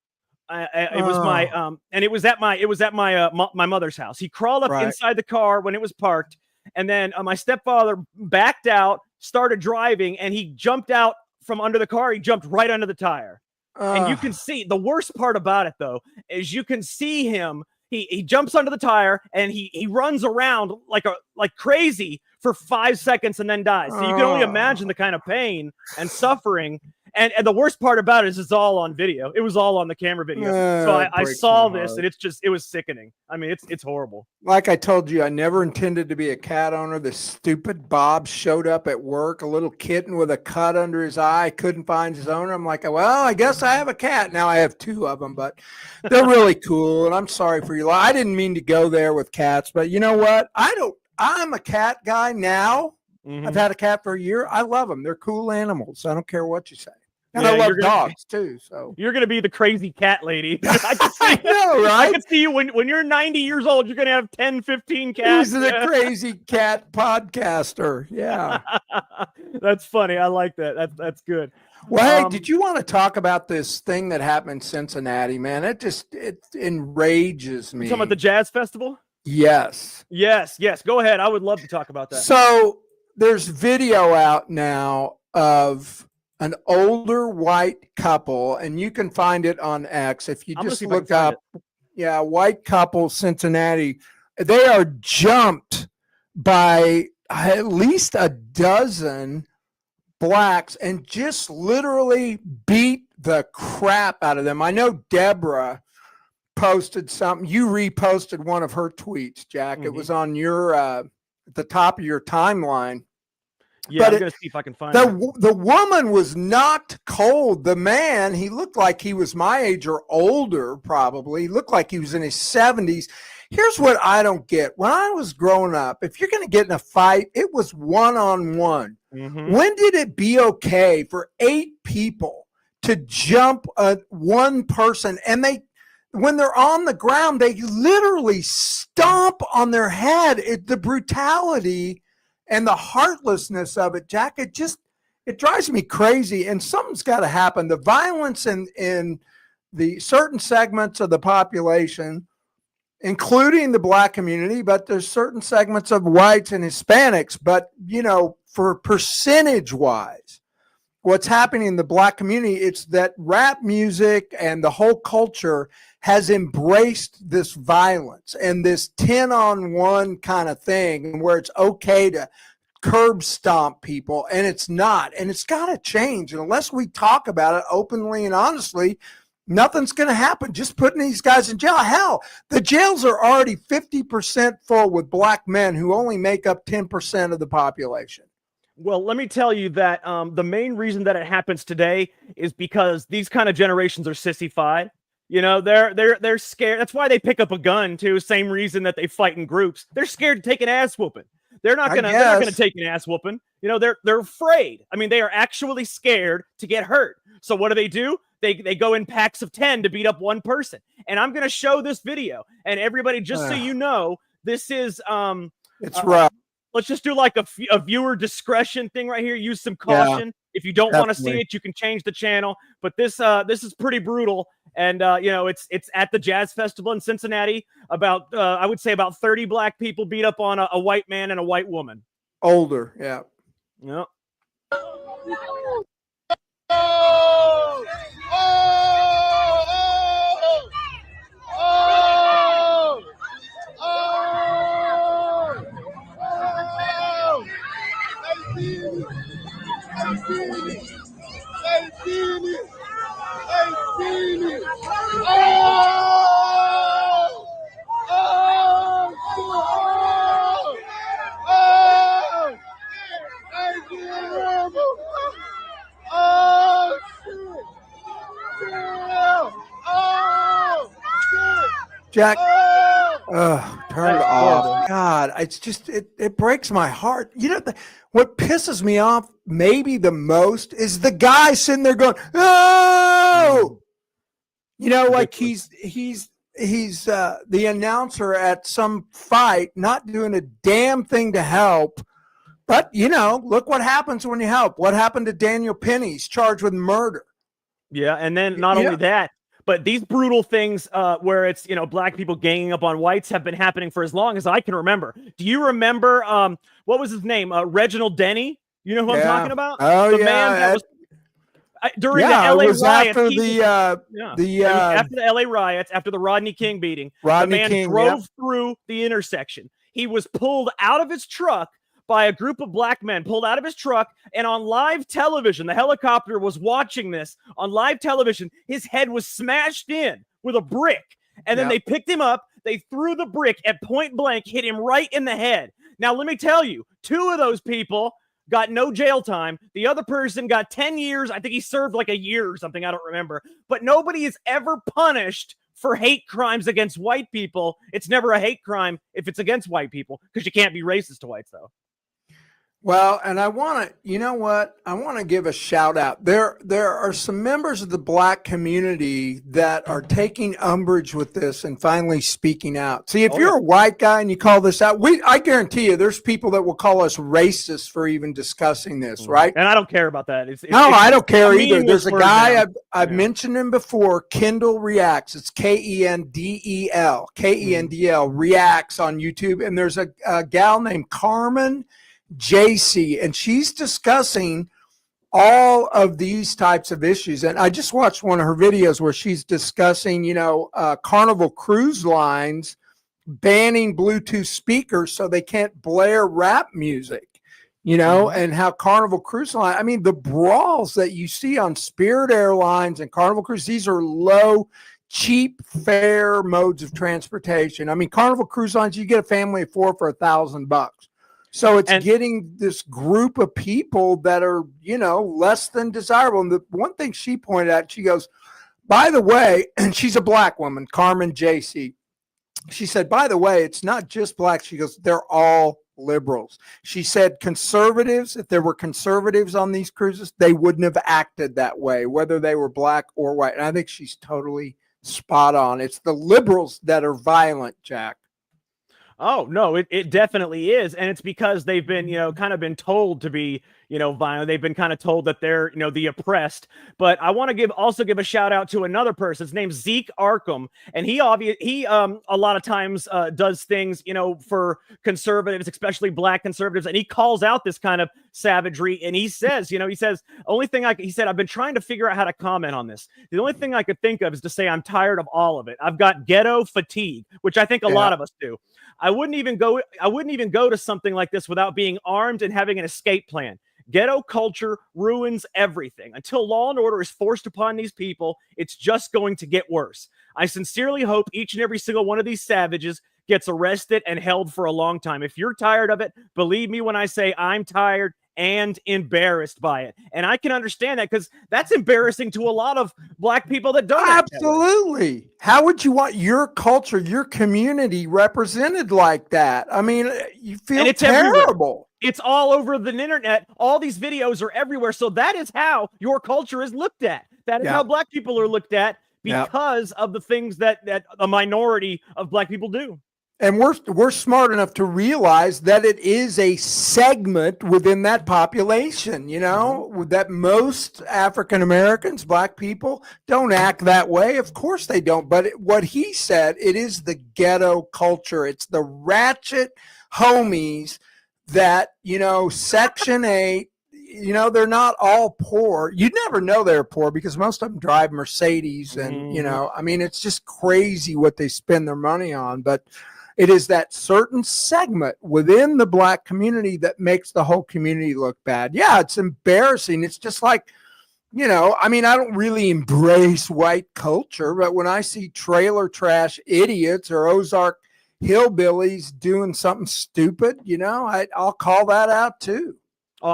[SPEAKER 2] It was my and it was at my mother's house. He crawled up inside the car when it was parked, And then my stepfather backed out, started driving, and he jumped out from under the car. He jumped right under the tire. And you can see the worst part about it, though, is you can see him. He jumps under the tire and he runs around like crazy for 5 seconds and then dies. So you can only imagine the kind of pain and suffering. And the worst part about it is it's all on video. It was all on the camera video. So I saw this, and it was sickening. I mean, it's horrible.
[SPEAKER 3] Like I told you, I never intended to be a cat owner. The stupid Bob showed up at work, a little kitten with a cut under his eye, couldn't find his owner. I'm like, well, I guess I have a cat. Now I have 2 of them, but they're really cool. And I'm sorry for you. I didn't mean to go there with cats, but you know what? I'm a cat guy now. Mm-hmm. I've had a cat for a year. I love them. They're cool animals. I don't care what you say. And I love dogs too. So
[SPEAKER 2] you're gonna be the crazy cat lady.
[SPEAKER 3] I know, right?
[SPEAKER 2] I can see you when you're 90 years old, you're gonna have 10, 15 cats.
[SPEAKER 3] He's the crazy cat podcaster. Yeah.
[SPEAKER 2] That's funny. I like that. That's good.
[SPEAKER 3] Well, hey, did you want to talk about this thing that happened in Cincinnati, man? It enrages me.
[SPEAKER 2] You talking about the jazz festival?
[SPEAKER 3] Yes.
[SPEAKER 2] Go ahead. I would love to talk about that.
[SPEAKER 3] So there's video out now of an older white couple, and you can find it on X if you just look up, white couple Cincinnati. They are jumped by at least a dozen blacks and just literally beat the crap out of them. I know Deborah posted something. You reposted one of her tweets, Jack. Mm-hmm. It was on your at the top of your timeline.
[SPEAKER 2] Yeah, I'm going to see if I can find it.
[SPEAKER 3] The woman was knocked cold. The man, he looked like he was my age or older, probably. He looked like he was in his 70s. Here's what I don't get. When I was growing up, if you're going to get in a fight, it was one-on-one. Mm-hmm. When did it be okay for 8 people to jump one person? And when they're on the ground, they literally stomp on their head. The brutality and the heartlessness of it, Jack, it drives me crazy. And something's got to happen. The violence in the certain segments of the population, including the black community, but there's certain segments of whites and Hispanics. But, for percentage wise, what's happening in the black community, it's that rap music and the whole culture has embraced this violence and this 10-on-1 kind of thing where it's okay to curb stomp people, and it's not. And it's got to change. And unless we talk about it openly and honestly, nothing's going to happen. Just putting these guys in jail. Hell, the jails are already 50% full with black men who only make up 10% of the population.
[SPEAKER 2] Well, let me tell you that the main reason that it happens today is because these kind of generations are sissified. They're scared. That's why they pick up a gun too. Same reason that they fight in groups. They're scared to take an ass whooping. They're not gonna take an ass whooping. They're afraid. I mean, they are actually scared to get hurt. So what do? They go in packs of 10 to beat up one person. And I'm gonna show this video. And everybody, just so you know, this is
[SPEAKER 3] it's rough.
[SPEAKER 2] Let's just do like a viewer discretion thing right here. Use some caution. If you don't want to see it, you can change the channel. But this is pretty brutal. And it's at the Jazz Festival in Cincinnati. I would say about 30 black people beat up on a white man and a white woman.
[SPEAKER 3] Older, yeah.
[SPEAKER 2] Yep.
[SPEAKER 3] Jack, turn it off. God, it's just, it breaks my heart. What pisses me off maybe the most is the guy sitting there going, oh, like he's the announcer at some fight, not doing a damn thing to help. But, look what happens when you help. What happened to Daniel Penny? He's charged with murder.
[SPEAKER 2] Yeah, and then not only that, But these brutal things where it's, black people ganging up on whites have been happening for as long as I can remember. Do you remember, what was his name? Reginald Denny? You know who I'm talking about?
[SPEAKER 3] Oh,
[SPEAKER 2] the
[SPEAKER 3] yeah.
[SPEAKER 2] man that was during the
[SPEAKER 3] Yeah,
[SPEAKER 2] LA
[SPEAKER 3] it was
[SPEAKER 2] riots.
[SPEAKER 3] after
[SPEAKER 2] It was after the LA riots, after the Rodney King beating. The man drove through the intersection. He was pulled out of his truck by a group of black men, pulled out of his truck, and on live television, the helicopter was watching this on live television. His head was smashed in with a brick, and then they picked him up. They threw the brick at point blank, hit him right in the head. Now, let me tell you, 2 of those people got no jail time. The other person got 10 years. I think he served like a year or something. I don't remember. But nobody is ever punished for hate crimes against white people. It's never a hate crime if it's against white people, because you can't be racist to whites, though.
[SPEAKER 3] Well, and I want to, you know what? I want to give a shout out. There are some members of the black community that are taking umbrage with this and finally speaking out. See, if you're a white guy and you call this out, I guarantee you there's people that will call us racist for even discussing this, right?
[SPEAKER 2] And I don't care about that.
[SPEAKER 3] I don't care either. There's a guy, I've mentioned him before, Kendall Reacts. It's Kendel, Kendel, Reacts on YouTube. And there's a gal named Carmen JC, and she's discussing all of these types of issues. And I just watched one of her videos where she's discussing, Carnival Cruise Lines banning Bluetooth speakers so they can't blare rap music, and how Carnival Cruise Line, I mean, the brawls that you see on Spirit Airlines and Carnival Cruise, these are low, cheap fare modes of transportation. I mean, Carnival Cruise Lines, you get a family of 4 for $1,000. So it's getting this group of people that are, less than desirable. And the one thing she pointed out, she goes, by the way, and she's a black woman, Carmen JC. She said, by the way, it's not just black. She goes, they're all liberals. She said conservatives, if there were conservatives on these cruises, they wouldn't have acted that way, whether they were black or white. And I think she's totally spot on. It's the liberals that are violent, Jack.
[SPEAKER 2] Oh, no, it definitely is. And it's because they've been, kind of been told to be, violent. They've been kind of told that they're, the oppressed. But I want to also give a shout out to another person. His name's Zeke Arkham. And he a lot of times does things, for conservatives, especially black conservatives. And he calls out this kind of savagery. And he says, only thing he said, I've been trying to figure out how to comment on this. The only thing I could think of is to say, I'm tired of all of it. I've got ghetto fatigue, which I think a lot of us do. I wouldn't even go to something like this without being armed and having an escape plan. Ghetto culture ruins everything. Until law and order is forced upon these people, it's just going to get worse. I sincerely hope each and every single one of these savages gets arrested and held for a long time. If you're tired of it, believe me when I say I'm tired and embarrassed by it. And I can understand that, because that's embarrassing to a lot of black people that don't.
[SPEAKER 3] Absolutely. How would you want your culture, your community represented like that? I mean, you feel terrible.
[SPEAKER 2] Everywhere. It's all over the internet. All these videos are everywhere. So that is how your culture is looked at. That is how black people are looked at, because of the things that a minority of black people do.
[SPEAKER 3] And we're smart enough to realize that it is a segment within that population, that most African Americans, black people, don't act that way. Of course they don't. But what he said, it is the ghetto culture. It's the ratchet homies that, Section 8, they're not all poor. You'd never know they're poor because most of them drive Mercedes and, I mean, it's just crazy what they spend their money on. But it is that certain segment within the black community that makes the whole community look bad. Yeah, it's embarrassing. It's just like, I mean, I don't really embrace white culture, but when I see trailer trash idiots or Ozark hillbillies doing something stupid, I'll call that out too.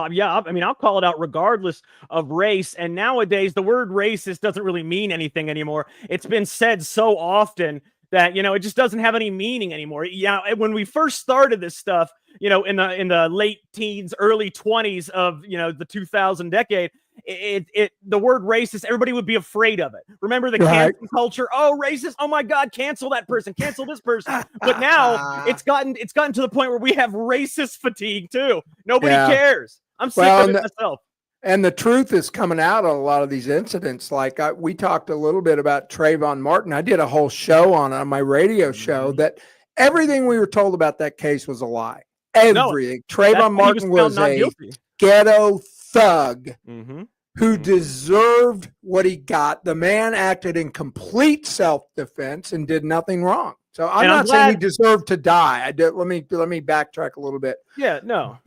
[SPEAKER 2] Yeah, I mean, I'll call it out regardless of race. And nowadays, the word racist doesn't really mean anything anymore. It's been said so often that, it just doesn't have any meaning anymore. Yeah, when we first started this stuff, in the late teens, early 20s of, the 2000 decade, the word racist, everybody would be afraid of it. Remember the cancel culture? Oh, racist! Oh my God, cancel that person, cancel this person. But now it's gotten to the point where we have racist fatigue too. Nobody cares. I'm sick of it myself.
[SPEAKER 3] And the truth is coming out on a lot of these incidents. Like we talked a little bit about Trayvon Martin. I did a whole show on my radio show that everything we were told about that case was a lie. Everything. Trayvon Martin was a ghetto thug who deserved what he got. The man acted in complete self-defense and did nothing wrong. So I'm not saying he deserved to die. Let me backtrack a little bit.
[SPEAKER 2] Yeah, no.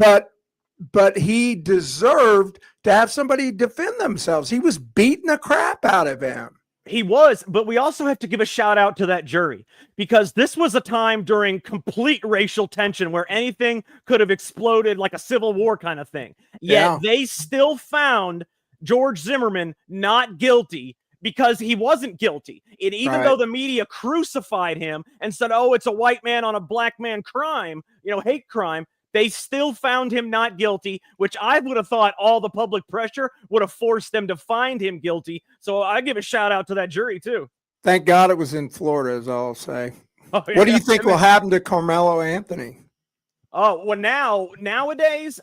[SPEAKER 3] But he deserved to have somebody defend themselves. He was beating the crap out of him.
[SPEAKER 2] He was, but we also have to give a shout out to that jury, because this was a time during complete racial tension where anything could have exploded like a civil war kind of thing. Yet they still found George Zimmerman not guilty because he wasn't guilty. And even though the media crucified him and said, oh, it's a white man on a black man crime, hate crime, they still found him not guilty, which I would have thought all the public pressure would have forced them to find him guilty. So I give a shout out to that jury too.
[SPEAKER 3] Thank God it was in Florida, as I'll say.
[SPEAKER 2] Oh, yeah.
[SPEAKER 3] What do you think will happen to Carmelo Anthony?
[SPEAKER 2] Oh, well, nowadays,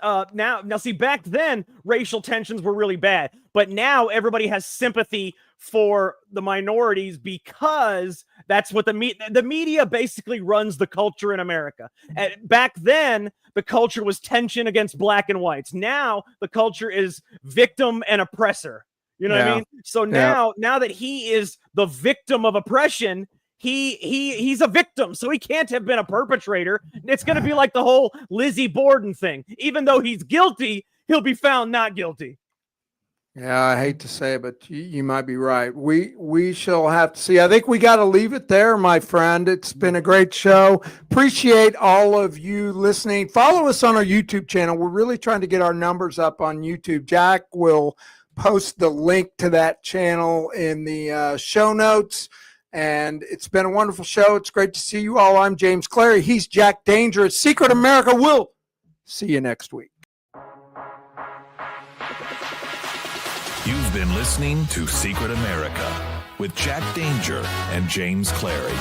[SPEAKER 2] see, back then, racial tensions were really bad. But now everybody has sympathy for the minorities because that's what the media basically runs the culture in America. And back then, the culture was tension against black and whites. Now the culture is victim and oppressor. You know what I mean? So now that he is the victim of oppression, he's a victim, so he can't have been a perpetrator. It's going to be like the whole Lizzie Borden thing. Even though he's guilty, he'll be found not guilty.
[SPEAKER 3] Yeah, I hate to say it, but you might be right. We shall have to see. I think we got to leave it there, my friend. It's been a great show. Appreciate all of you listening. Follow us on our YouTube channel. We're really trying to get our numbers up on YouTube. Jack will post the link to that channel in the show notes. And it's been a wonderful show. It's great to see you all. I'm James Clary. He's Jack Danger. Secret America. We'll see you next week.
[SPEAKER 1] You've been listening to Secret America with Jack Danger and James Clary.